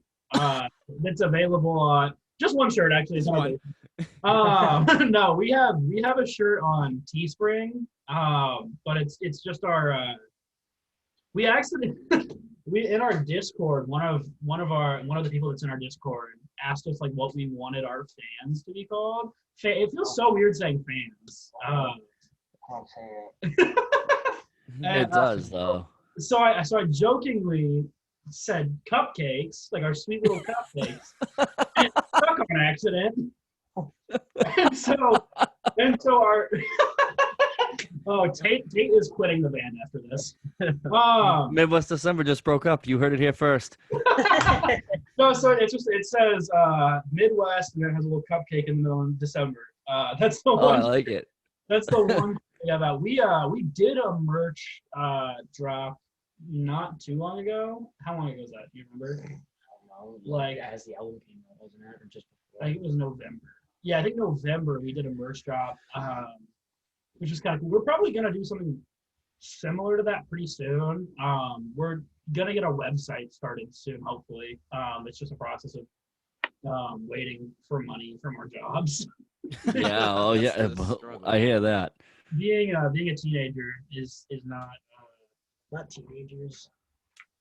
that's available on just one shirt actually. It's Just one. No, we have a shirt on Teespring, but it's just our we actually we in our Discord one of the people that's in our Discord asked us what we wanted our fans to be called. It feels so weird saying fans. I'll say it. And, It does, though. So I jokingly said cupcakes, our sweet little cupcakes, and it stuck on accident. and so our Oh, Tate is quitting the band after this. Midwest December just broke up. You heard it here first. No, so it says Midwest, and then it has a little cupcake in the middle in December. That's the Oh, I one. like it. That's the one thing about. We did a merch drop not too long ago. How long ago was that? Do you remember? I don't know. Like- as the album came out, wasn't it? Or just I think it was November. Yeah, I think November we did a merch drop, which is kind of cool. We're probably gonna do something similar to that pretty soon. We're gonna get a website started soon, hopefully. It's just a process of waiting for money from our jobs. Yeah. Oh, yeah. That's the struggle. I hear that. Being a teenager is not. not teenagers.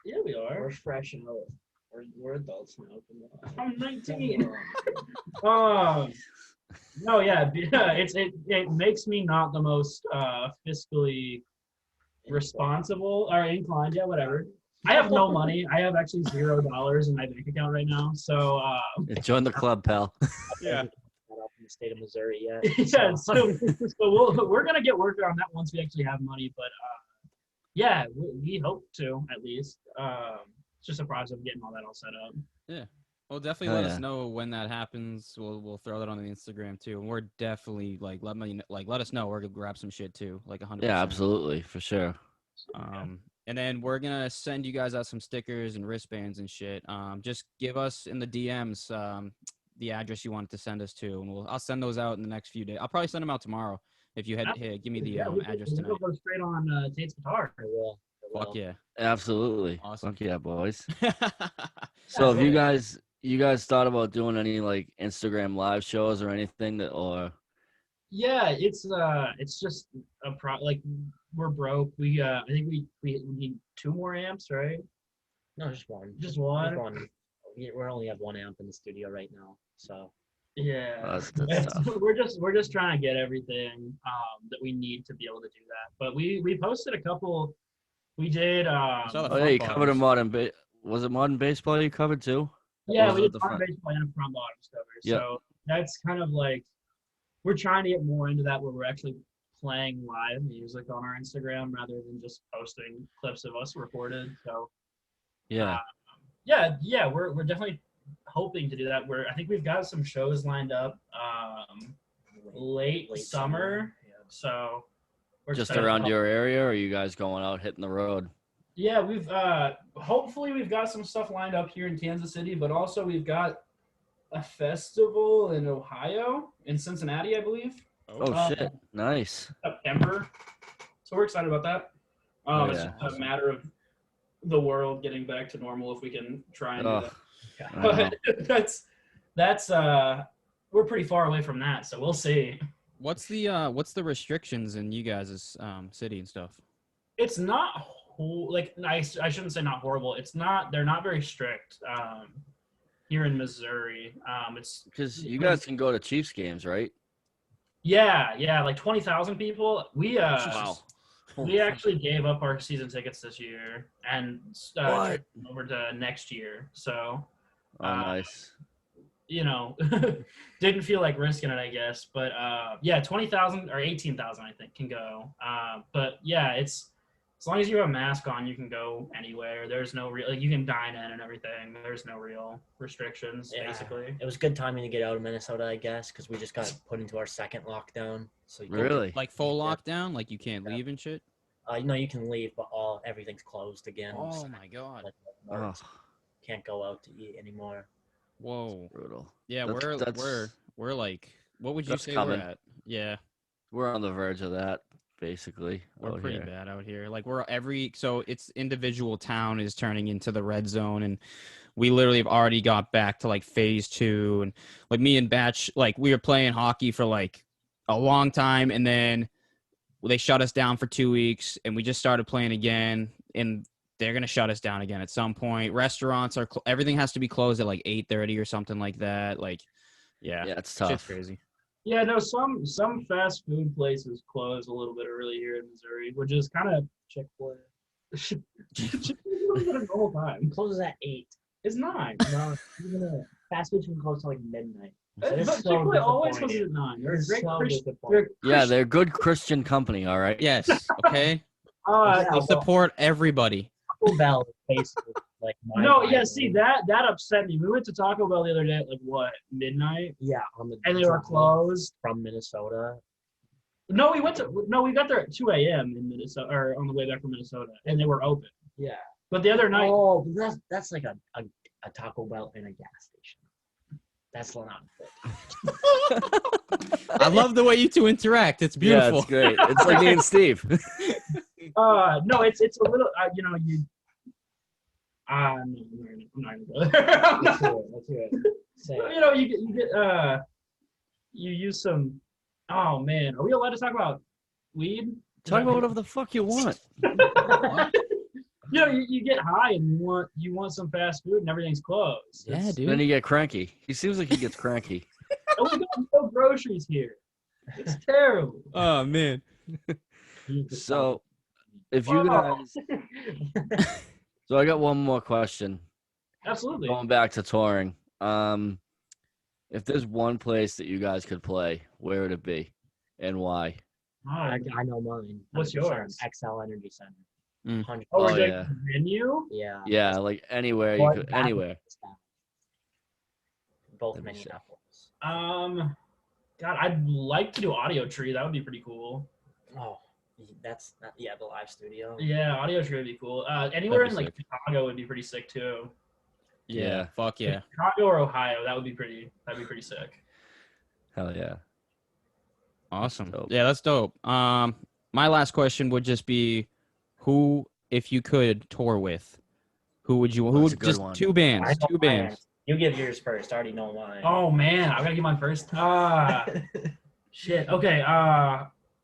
Yeah, we are. We're fresh out. We're adults now. I'm 19. No, yeah, it makes me not the most fiscally responsible or inclined. Yeah, whatever. I have no money. I have actually $0 in my bank account right now. So Join the club, pal. Yeah. Not up in the state of Missouri yet. yeah, so we're gonna get working on that once we actually have money. But yeah, we hope to at least. It's just a process of getting all that all set up. Well, definitely Oh, let yeah. us know when that happens. We'll throw that on the Instagram too, and we're definitely let us know. We're gonna grab some shit too, like 100%. Yeah, absolutely, for sure. And then we're gonna send you guys out some stickers and wristbands and shit. Just give us in the DMs the address you want to send us to, and I'll send those out in the next few days. I'll probably send them out tomorrow if you give me the Yeah, address we'll tonight. go straight on Tate's guitar. I will. Fuck yeah. Absolutely. Awesome. Fuck yeah, boys. So have you guys thought about doing any like Instagram live shows or anything or Yeah, it's just like we're broke. I think we need 2 more amps, right? No, just one. Just one. Just one. We only have one amp in the studio right now, so Yeah. That's It's- tough. we're just trying to get everything that we need to be able to do that. But we posted a couple. We did. saw the Oh yeah, you front covered a bottoms. was it modern baseball you covered too? Yeah, was we it did the front front? baseball and a front bottoms cover. Yep. So that's kind of like we're trying to get more into that where we're actually playing live music on our Instagram rather than just posting clips of us recorded. So Yeah. yeah, we're definitely hoping to do that. I think we've got some shows lined up late summer. Yeah. So we're Just excited around about- your area, or are you guys going out hitting the road? Yeah, we've hopefully we've got some stuff lined up here in Kansas City, but also we've got a festival in Ohio, in Cincinnati, I believe, Oh shit. Nice. September. So we're excited about that. Oh, It's yeah. just a matter of the world getting back to normal if we can try and do Oh, that. I know. But that's we're pretty far away from that, so we'll see. What's the restrictions in you guys' city and stuff? It's not I shouldn't say not horrible. They're not very strict here in Missouri. It's Because you guys can go to Chiefs games, right? yeah, like 20,000 people. We Wow. we actually gave up our season tickets this year and What? over to next year. So Oh, nice. didn't feel like risking it, I guess. But yeah, 20,000 or 18,000, I think, can go. But yeah, it's as long as you have a mask on, you can go anywhere. There's no real you can dine in and everything. There's no real restrictions, Yeah. basically. It was good timing to get out of Minnesota, I guess, because we just got put into our second lockdown. So you Really? Like full lockdown, like you can't leave and shit. you can leave, but everything's closed again. Oh So, my god. like, Oh, can't go out to eat anymore. Whoa. brutal. Yeah, we're like, what would you That's say coming. we're at? Yeah, We're on the verge of that, basically. we're out pretty here. bad out here. Like so it's individual town is turning into the red zone, and we literally have already got back to like phase 2, and like me and Batch, like we were playing hockey for like a long time, and then they shut us down for 2 weeks, and we just started playing again, and they're gonna shut us down again at some point. Restaurants are everything has to be closed at like 8:30 or something like that. Like, yeah, Yeah, it's shit's tough. crazy. Yeah, no, some fast food places close a little bit early here in Missouri, which is kind of Chick-fil-A. Chick-fil-A the whole time. Closes at 8. It's not. No, even fast food can close till like midnight. It is But so Chick-fil-A always goes disappointing. at 9. They're a It's great so Christian. disappointing. Yeah, they're good Christian company. All right. Yes. Okay. Yeah, They well, support everybody. Taco Bell is basically like my No, yeah, rival. see that upset me. We went to Taco Bell the other day at like what, midnight? Yeah, on the And they were drive closed. from Minnesota. No, we got there at 2 a.m. in Minnesota, or on the way back from Minnesota, and they were open. Yeah. But the other night, Oh, but that's like a Taco Bell in a gas station. That's not fit. I love the way you two interact. It's Yeah, beautiful. it's great. It's like me and Steve. no, it's a little, you know, you. No, I'm not gonna go there. Let's hear it. Say it. You know, you get you use some. Oh man, are we allowed to talk about weed? Talk about whatever the fuck you want. You know, you get high and you want some fast food and everything's closed. Yeah, Then dude. you get cranky. He seems like he gets cranky. And we got no groceries here. It's terrible. Oh man. So, if you guys, so I got one more question. Absolutely. Going back to touring, if there's one place that you guys could play, where would it be, and why? I know mine. What's 100%. yours? XL Energy Center. Mm. 100%. Oh, we're Oh, doing yeah. a venue. Yeah. Yeah, like anywhere you Or could, Bath anywhere. Both That'd be sick. Minneapolis. God, I'd like to do Audio Tree. That would be pretty cool. Oh, yeah, the live studio. Yeah, Audio Tree would be cool. Anywhere That'd in be like sick. Chicago would be pretty sick too. Yeah. Fuck yeah. Chicago or Ohio, that'd be pretty sick. Hell yeah. Awesome. Dope. Yeah, that's dope. My last question would just be, who, if you could tour with, who would you? Who That's a would good just one. two I bands? know Two mine. bands. You give yours first. I already know mine. Oh man, I gotta get mine first. Shit. Okay.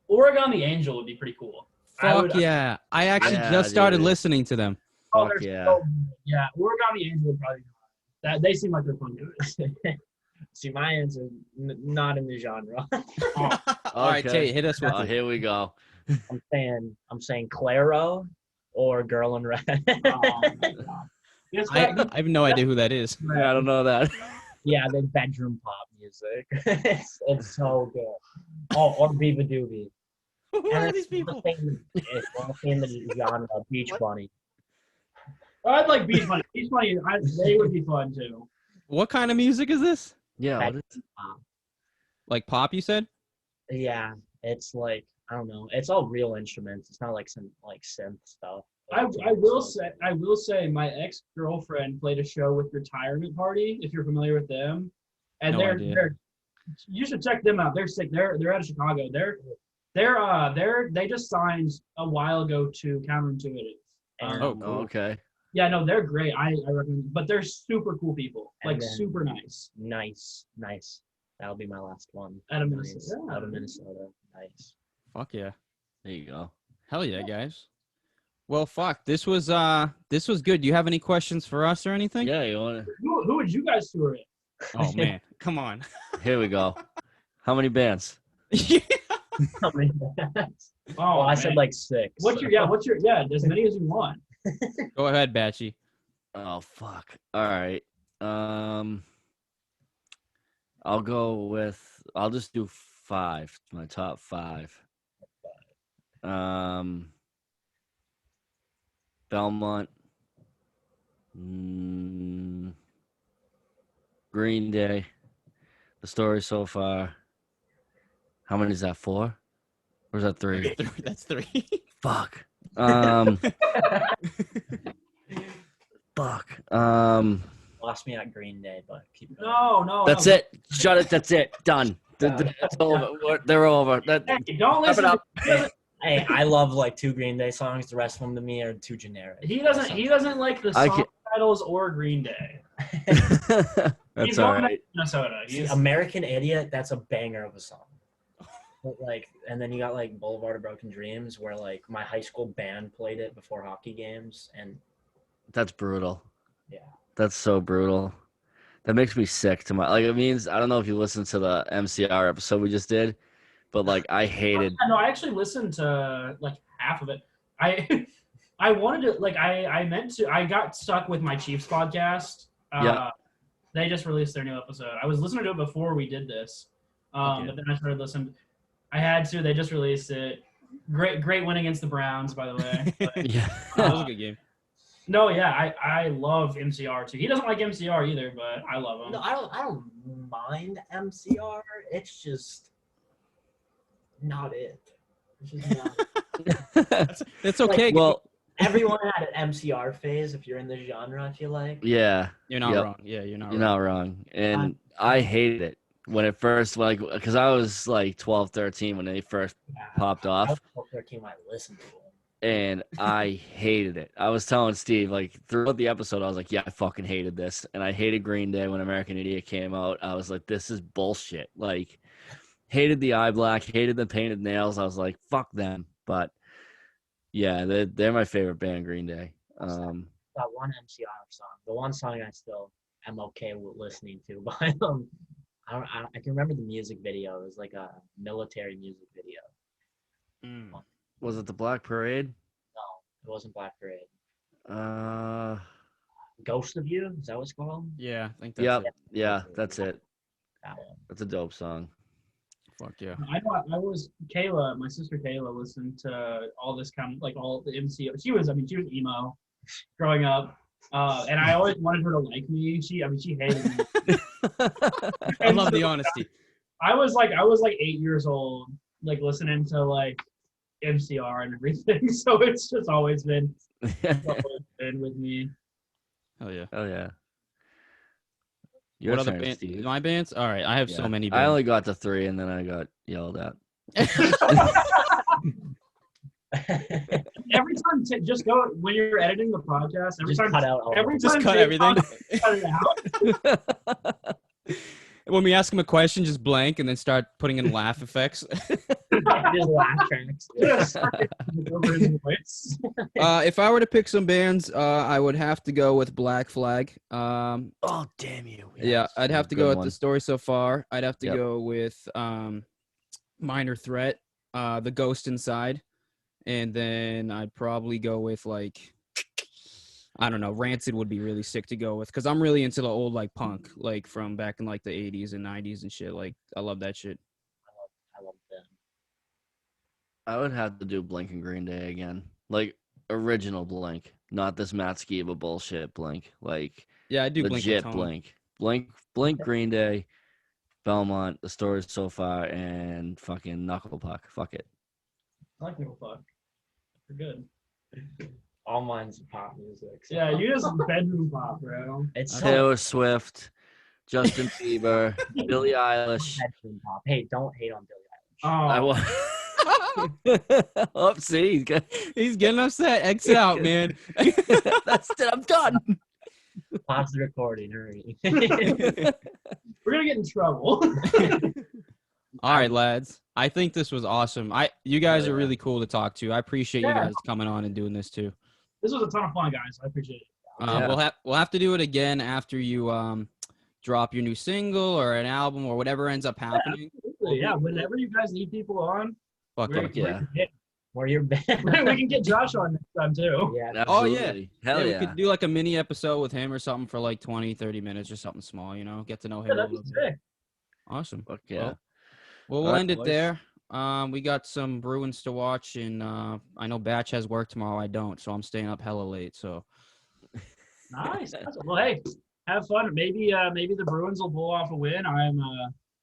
Oregon the Angel would be pretty cool. Fuck yeah! I actually Yeah, just started dude. listening to them. Oh, Fuck they're yeah. so good. Yeah, Oregon the Angel would probably be fun. That they seem like they're fun guys. See, my answer not in the genre. All right, Okay. Tate, hit us with Oh, it. here we go. I'm saying Claro or Girl in Red. Yes, I have no idea who that is. Yeah, I don't know that. Yeah, the bedroom pop music. it's so good. Oh, or Viva Doobie. Who And are it's these people? It's mostly in the genre Beach Bunny. I'd like Beach Bunny. Beach Bunny, they would be fun too. What kind of music is this? Yeah. what Bed- is- Like pop? You said? Yeah, it's like I don't know. It's all real instruments. It's not like some like synth stuff. I will say my ex-girlfriend played a show with Retirement Party, if you're familiar with them. And No idea. they're you should check them out. They're sick. They're out of Chicago. They just signed a while ago to Counterintuitive. And, Oh, Oh, okay. Yeah, no, they're great. I recommend, but they're super cool people. And Like then- super nice. nice. That'll be my last one. Out of Nice. Minnesota. Yeah. Out of Minnesota. Nice. Fuck yeah! There you go. Hell yeah, guys. Well, fuck. This was good. Do you have any questions for us or anything? Yeah, you want to? Who would you guys tour it? Oh man, come on. Here we go. How many bands? How many bands? Oh, Well, I said man. like 6. What's your as many as you want. Go ahead, Batchy. Oh fuck. All right. I'll just do 5. My top 5. Belmont. Green Day. The Story So Far. How many is that? 4? Or is that 3? That's 3. Fuck. Fuck. Lost me at Green Day, but keep going. No. That's it. Shut it. That's it. Done. That's over. They're over. Hey, don't Wrap it listen. up. Hey, I love like 2 Green Day songs. The rest of them to me are too generic. He doesn't like the I song can't- titles or Green Day. That's He's all going back right. to Minnesota. See, He's, American Idiot, that's a banger of a song. But like, and then you got like Boulevard of Broken Dreams, where like my high school band played it before hockey games, and That's brutal. yeah, That's so brutal. That makes me sick to my like. It means I don't know if you listened to the MCR episode we just did, but like I hated. no, I actually listened to like half of it. I wanted to like I meant to. I got stuck with my Chiefs podcast. Yeah. They just released their new episode. I was listening to it before we did this, Okay. but then I started listening. I had to. They just released it. Great win against the Browns, by the way. But, Yeah. That was a good game. no, yeah, I love MCR too. He doesn't like MCR either, but I love him. No, I don't mind MCR. It's just not it. It's just not. It's okay. Well, Everyone had an MCR phase if you're in the genre, I feel like. yeah. you're not Yep. wrong. Yeah, you're not You're wrong. not wrong. And I hated it when it first, like, because I was like 12, 13 when they first Yeah, popped I off. was 12, 13 when I listened to them. And I hated it. I was telling Steve, like, throughout the episode, I was like, yeah, I fucking hated this. And I hated Green Day when American Idiot came out. I was like, this is bullshit. Like, hated the eye black, hated the painted nails. I was like, fuck them. But yeah, they're my favorite band, Green Day. That one MCR song, the one song I still am okay with listening to, but I can remember the music video. It was like a military music video. Mm. Was it the Black Parade? No, it wasn't Black Parade. Uh, Ghost of You, is that what it's called? Yeah, I think that's yep, it. yeah, that's it. That one. That's a dope song. Fuck yeah. I know. I was Kayla. My sister Kayla listened to all this kind of like all the MCR. She was emo growing up, and I always wanted her to like me. She hated me. I love the honesty. I was like 8 years old, like listening to like MCR and everything. So it's just always been with me. Hell yeah. Oh yeah. Your What other turn, bands? Steve. My bands? All right, I have Yeah. so many I bands. only got to 3, and then I got yelled at. Every time, just go when you're editing the podcast. Every Just time, cut out all every of Just time cut Jake everything. talks, cut it out. When we ask him a question, just blank and then start putting in laugh effects. Just laugh tracks. Just over his voice. If I were to pick some bands, I would have to go with Black Flag. Oh, damn you. Yeah, I'd have to go with The Story So Far. I'd have to Yep. go with Minor Threat, The Ghost Inside, and then I'd probably go with like, I don't know, Rancid would be really sick to go with because I'm really into the old like punk, like from back in like the 80s and 90s and shit. Like I love that shit. I love them. I would have to do Blink and Green Day again. Like, original Blink. Not this Matt Skiba bullshit Blink. Like, Yeah, I do legit Blink. Blink, Green Day, Belmont, The Story So Far, and fucking Knuckle Puck. Fuck it. I like Nickel Fuck. We're good. All mine's pop music. So. Yeah, you just bedroom pop, bro. It's so Taylor Swift, Justin Bieber, Billie Eilish. bedroom pop. Hey, don't hate on Billie Eilish. I Oh, want. Oh, see, He's getting upset. Exit out, man. that's it. I'm done. Pause the recording. Hurry. we're gonna get in trouble. All right, lads. I think this was awesome. You guys Yeah. are really cool to talk to. I appreciate you Yeah. guys coming on and doing this too. This was a ton of fun, guys. I appreciate it. Yeah. We'll have to do it again after you drop your new single or an album or whatever ends up happening. Absolutely. Yeah, whenever you guys need people on, Fuck we're, yeah. yeah. Where you're been. we can get Josh on next time too. Yeah. Oh, yeah. Absolutely. Hell Yeah, yeah. we could do like a mini episode with him or something for like 20, 30 minutes or something small, you know, get to know Yeah, him a that'd little be bit. sick. Awesome. Fuck yeah. Well, we'll All right, end it boys. there. We got some Bruins to watch, and I know Batch has work tomorrow. I don't, so I'm staying up hella late. So Nice. Well, hey, have fun. Maybe the Bruins will pull off a win.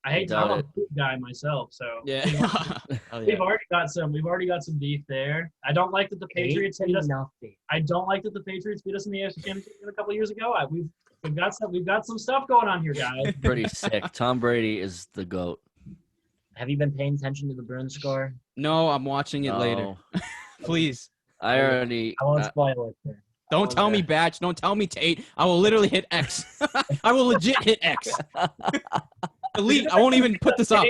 I hate to Doubt I'm a it. boot guy myself, so yeah, Hell we've yeah. already got some beef there. I don't like that the Patriots beat us. Nothing. I don't like that the Patriots beat us in the AFC Championship a couple years ago. We've got some stuff going on here, guys. Pretty sick. Tom Brady is the GOAT. Have you been paying attention to the Bruins score? No, I'm watching it later. No. Please I already. I won't spoil it. don't tell me Okay. Batch. Don't tell me Tate. I will literally hit X. I will legit hit X. Delete. I won't even put this up.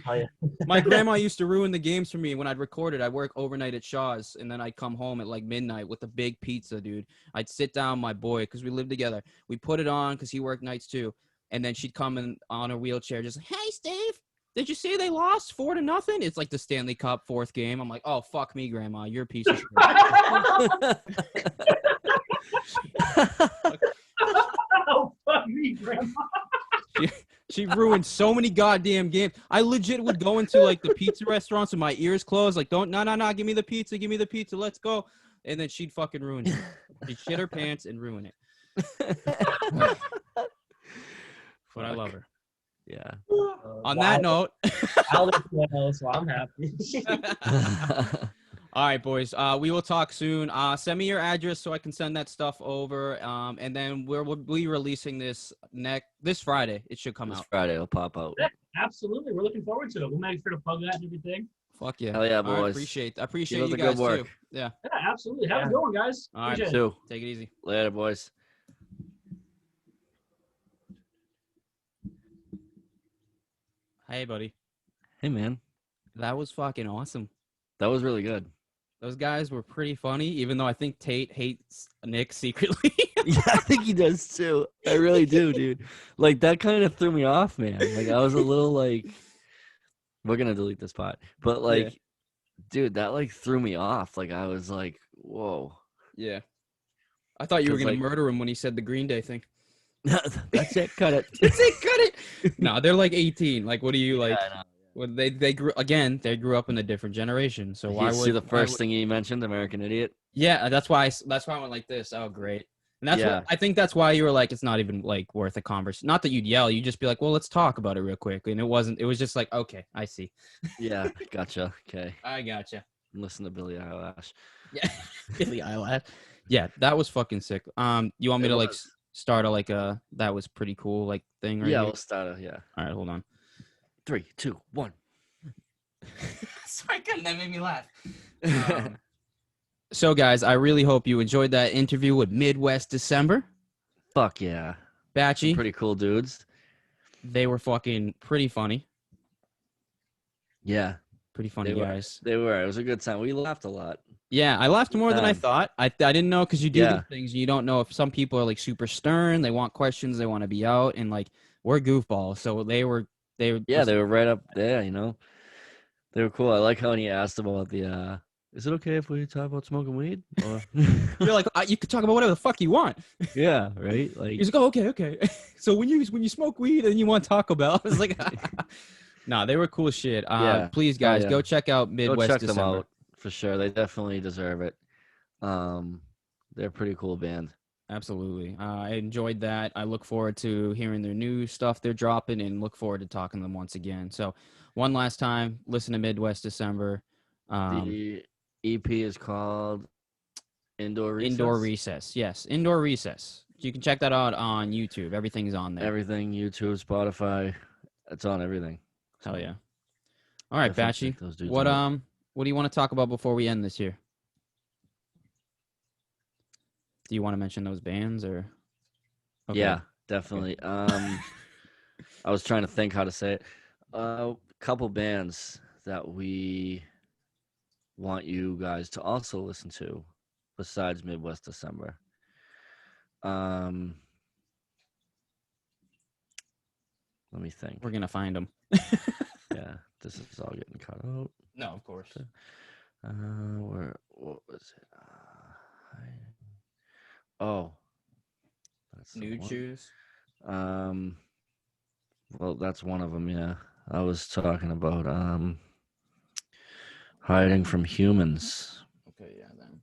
Oh, yeah. My grandma used to ruin the games for me when I'd record it. I'd work overnight at Shaw's, and then I'd come home at like midnight with a big pizza, dude. I'd sit down my boy because we lived together. We put it on because he worked nights too, and then she'd come in on her wheelchair, just like, "Hey, Steve, did you see they lost 4-0? It's like the Stanley Cup 4th game. I'm like, "Oh, fuck me, Grandma. You're a piece of shit." Oh, fuck me, crappy grandma. She ruined so many goddamn games. I legit would go into like the pizza restaurants with my ears closed, like, don't, no, give me the pizza, let's go. And then she'd fucking ruin it. She'd shit her pants and ruin it. But I love her. Yeah. On that note, I'll so I'm happy. all right, boys. We will talk soon. Send me your address so I can send that stuff over. And then we'll be releasing this Friday. It should come This out. Friday it'll pop out. Yeah, absolutely. We're looking forward to it. We'll make sure to plug that and everything. Fuck yeah. Hell yeah, All right, boys. appreciate Keep you up the guys good work. too. Yeah. Yeah, absolutely. Have Yeah. a good one, guys. All right, Appreciate it. Two. Take it easy. Later, boys. Hey, buddy. Hey, man. That was fucking awesome. That was really good. Those guys were pretty funny, even though I think Tate hates Nick secretly. Yeah, I think he does too. I really do, dude. Like that kind of threw me off, man. Like I was a little like, we're gonna delete this pot, but like, dude, that like threw me off. Like I was like, whoa. Yeah. I thought you were 'Cause, going to like- murder him when he said the Green Day thing. That's it. Cut it. That's it. Cut it. No, they're like 18. Like, what do you like? Yeah, I know. Well, they grew up in a different generation. So why You would see the why first would- thing he mentioned, American Idiot? Yeah, that's why I went like this. Oh, great. And that's Yeah. what I think that's why you were like, it's not even like worth a conversation. Not that you'd yell, you'd just be like, well, let's talk about it real quick. And it was just like, okay, I see. Yeah, gotcha. Okay, I gotcha. listen to Billie Eilish. Yeah. Billy Eyelash. Yeah, that was fucking sick. You want me It to like was. start a like a that was pretty cool like thing right Yeah, here? we'll start. Yeah, All right, hold on. 3, 2, 1. Sorry, that made me laugh. So, guys, I really hope you enjoyed that interview with Midwest December. Fuck yeah, some Batchy, pretty cool dudes. they were fucking pretty funny. Yeah, Pretty funny they were. guys. They were. It was a good time. We laughed a lot. Yeah, I laughed more than I time. thought. I didn't know because you do Yeah. these things. You don't know if some people are like super stern. They want questions. They want to be out, and like we're goofballs. So they were. Yeah, they were right up there. You know, they were cool. I like how when he asked about the. Is it okay if we talk about smoking weed? Or... You're like, you could talk about whatever the fuck you want. yeah, right. Like, He's like, oh, okay. So when you smoke weed and you want Taco Bell, I was like, nah, they were cool shit. Yeah. Please, guys, yeah. go check out go Midwest check December. them out for sure. They definitely deserve it. They're a pretty cool band. Absolutely. I enjoyed that. I look forward to hearing their new stuff they're dropping and look forward to talking to them once again. So one last time, listen to Midwest December. The EP is called Indoor Recess. Indoor Recess. Yes, Indoor Recess. You can check that out on YouTube. Everything's on there. Everything, YouTube, Spotify. It's on everything. Hell yeah. All right, Definitely Batchy. check those dudes What out. what do you want to talk about before we end this year? Do you want to mention those bands or? Okay. Yeah, definitely. I was trying to think how to say it. A couple bands that we want you guys to also listen to besides Midwest December. Let me think. We're gonna find them. Yeah, this is all getting cut out. No, of course. What was it? Oh, that's the Nude one. shoes. Well, that's one of them. Yeah, I was talking about hiding from humans. Okay, yeah, then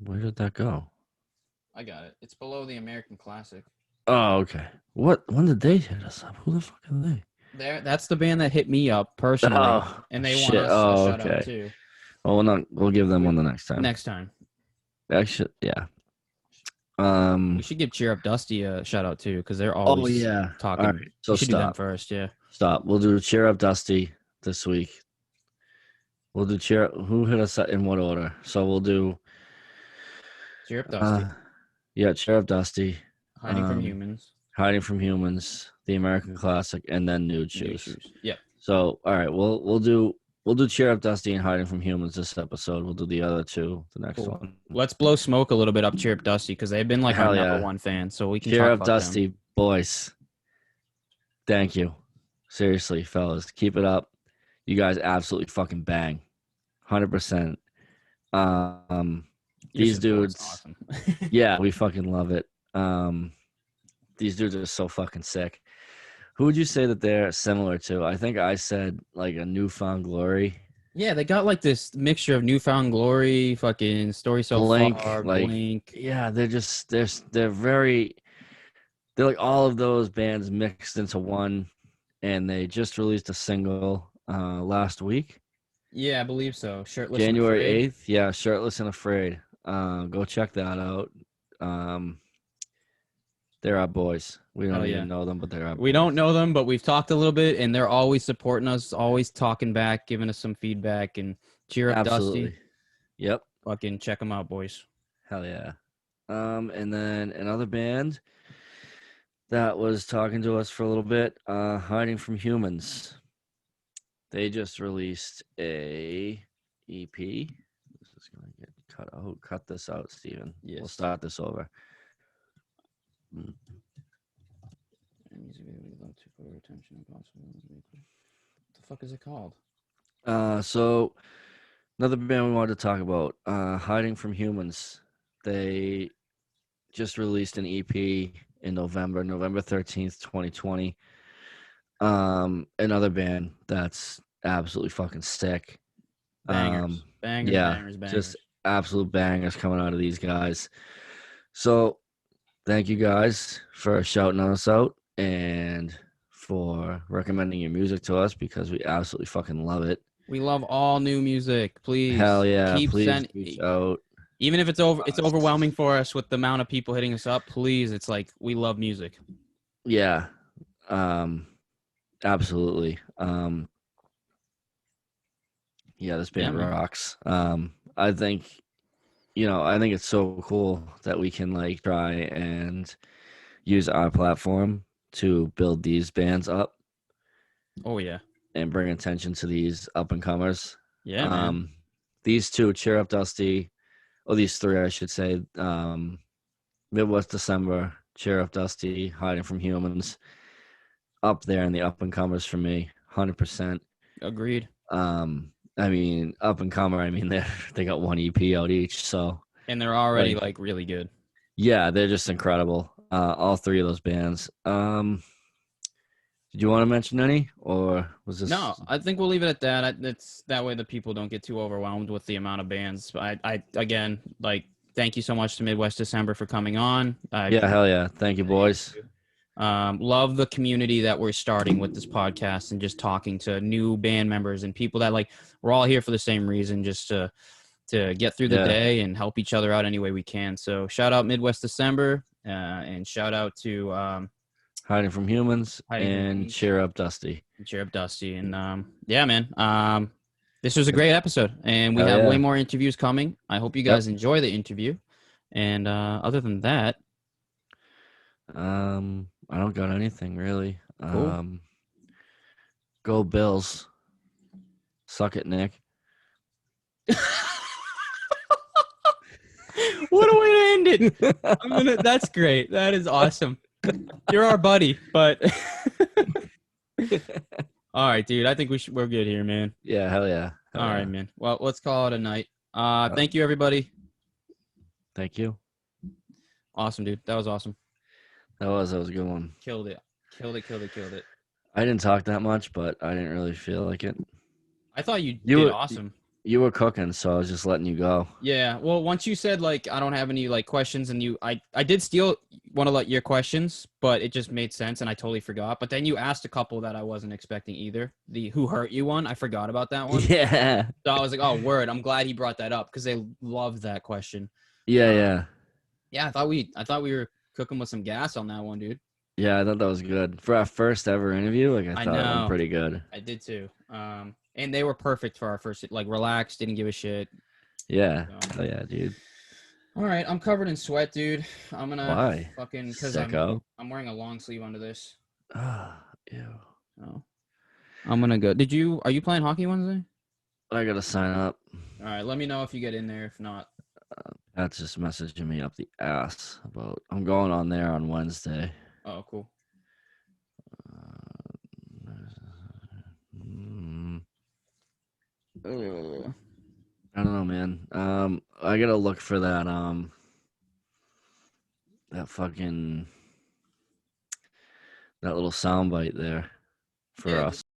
Where did that go? I got it. It's below the American Classic. Oh, okay. When did they hit us up? Who the fuck are they? That's the band that hit me up personally, Oh, and they shit. want us Oh, to shut okay. out too. Oh, we'll give them one the next time. Next time, Actually, yeah. we should give Cheer Up Dusty a shout out too, because they're Oh always yeah. talking. All right. So We should do them stop. first, yeah. Stop. We'll do Cheer Up Dusty this week. We'll do Cheer. Who hit us in what order? So we'll do. Cheer Up Dusty, Yeah, Cheer Up Dusty, Hiding from um, Humans, Hiding from Humans, the American Classic, and then Nude Nude Shoes. Shoes. Yeah, So all right, we'll do Cheer Up Dusty and Hiding from Humans this episode. We'll do the other two the next Cool. one. let's blow smoke a little bit up Cheer Up Dusty because they've been like our Hell number yeah. one fan, so we can Cheer talk Up about Dusty, them. boys. Thank you. Seriously, fellas, keep it up. You guys absolutely fucking bang. 100%. Your These support's dudes, awesome. yeah, we fucking love it. these dudes are so fucking sick. Who would you say that they're similar to? I think I said like a Newfound Glory. Yeah, they got like this mixture of Newfound Glory, fucking Story So Blink, Far, like Blink. yeah, they're very they're like all of those bands mixed into one, and they just released a single last week, Yeah, I believe so. Shirtless and January Afraid. 8th. Yeah, Shirtless and Afraid. Go check that out. Um, they're our boys. We don't Hell even yeah. know them, but they're our We boys. don't know them, but we've talked a little bit, and they're always supporting us, always talking back, giving us some feedback, and cheer up Absolutely. Dusty. Yep. Fucking check them out, boys. Hell yeah. And then another band that was talking to us for a little bit, Hiding from Humans. They just released a EP. This is gonna get cut. Oh, cut this out, Steven. We'll Yes. start this over. What the fuck is it called? So another band we wanted to talk about, Hiding from Humans. They just released an EP in November 13th, 2020. Another band that's absolutely fucking sick. Bangers. Bangers, yeah, bangers, bangers. just absolute bangers coming out of these guys. So thank you guys for shouting us out and for recommending your music to us because we absolutely fucking love it. We love all new music. Please. Hell yeah, Keep please sending. reach out. Even if it's overwhelming for us with the amount of people hitting us up, please. It's like we love music. Yeah, absolutely. Yeah, this band man. rocks. I think it's so cool that we can like try and use our platform to build these bands up Oh yeah. and bring attention to these up and comers. Yeah, man. These two, Cheer Up Dusty, these three, I should say. Midwest December, Cheer Up Dusty, Hiding from Humans, up there in the up and comers for me, 100%. Agreed. I mean, up and comer. I mean, they got one EP out each, so And they're already like really good. yeah, they're just incredible. All three of those bands. Did you want to mention any, or was this? No, I think we'll leave it at that. It's that way the people don't get too overwhelmed with the amount of bands. I again, like, thank you so much to Midwest December for coming on. Yeah, hell yeah. Thank you, boys. Love the community that we're starting with this podcast and just talking to new band members and people that like we're all here for the same reason, just to get through the day and help each other out any way we can. So shout out Midwest December and shout out to Hiding from Humans and Cheer Up Dusty. Cheer Up Dusty. And yeah, man. This was a great episode, and we have way more interviews coming. I hope you guys enjoy the interview. And other than that, I don't got anything really. Cool. Go Bills. Suck it, Nick. What a way to end it. That's great. That is awesome. You're our buddy, but all right, dude. I think we're good here, man. Yeah, hell yeah. All right, man. Well, let's call it a night. Thank you, everybody. Thank you. Awesome, dude. That was awesome. That was a good one. Killed it. I didn't talk that much, but I didn't really feel like it. I thought you did awesome. You were cooking, so I was just letting you go. Yeah. Well, once you said like I don't have any like questions, and I did steal one of your questions, but it just made sense, and I totally forgot. But then you asked a couple that I wasn't expecting either. The who hurt you one, I forgot about that one. Yeah. So I was like, oh, word. I'm glad he brought that up because they loved that question. Yeah. Yeah, I thought we were cooking with some gas on that one, dude. Yeah, I thought that was good for our first ever interview. Like I thought it went pretty good. I did too. And they were perfect for our first. Like relaxed, didn't give a shit. Yeah. Oh yeah, dude. All right, I'm covered in sweat, dude. I'm gonna Why? Fucking because I'm wearing a long sleeve under this. Ew. Oh. I'm gonna go. Are you playing hockey Wednesday? I gotta sign up. All right, let me know if you get in there. If not, That's just messaging me up the ass about I'm going on there on Wednesday. Oh, cool. I don't know, man. I gotta look for that. That fucking that little soundbite there for Yeah, us.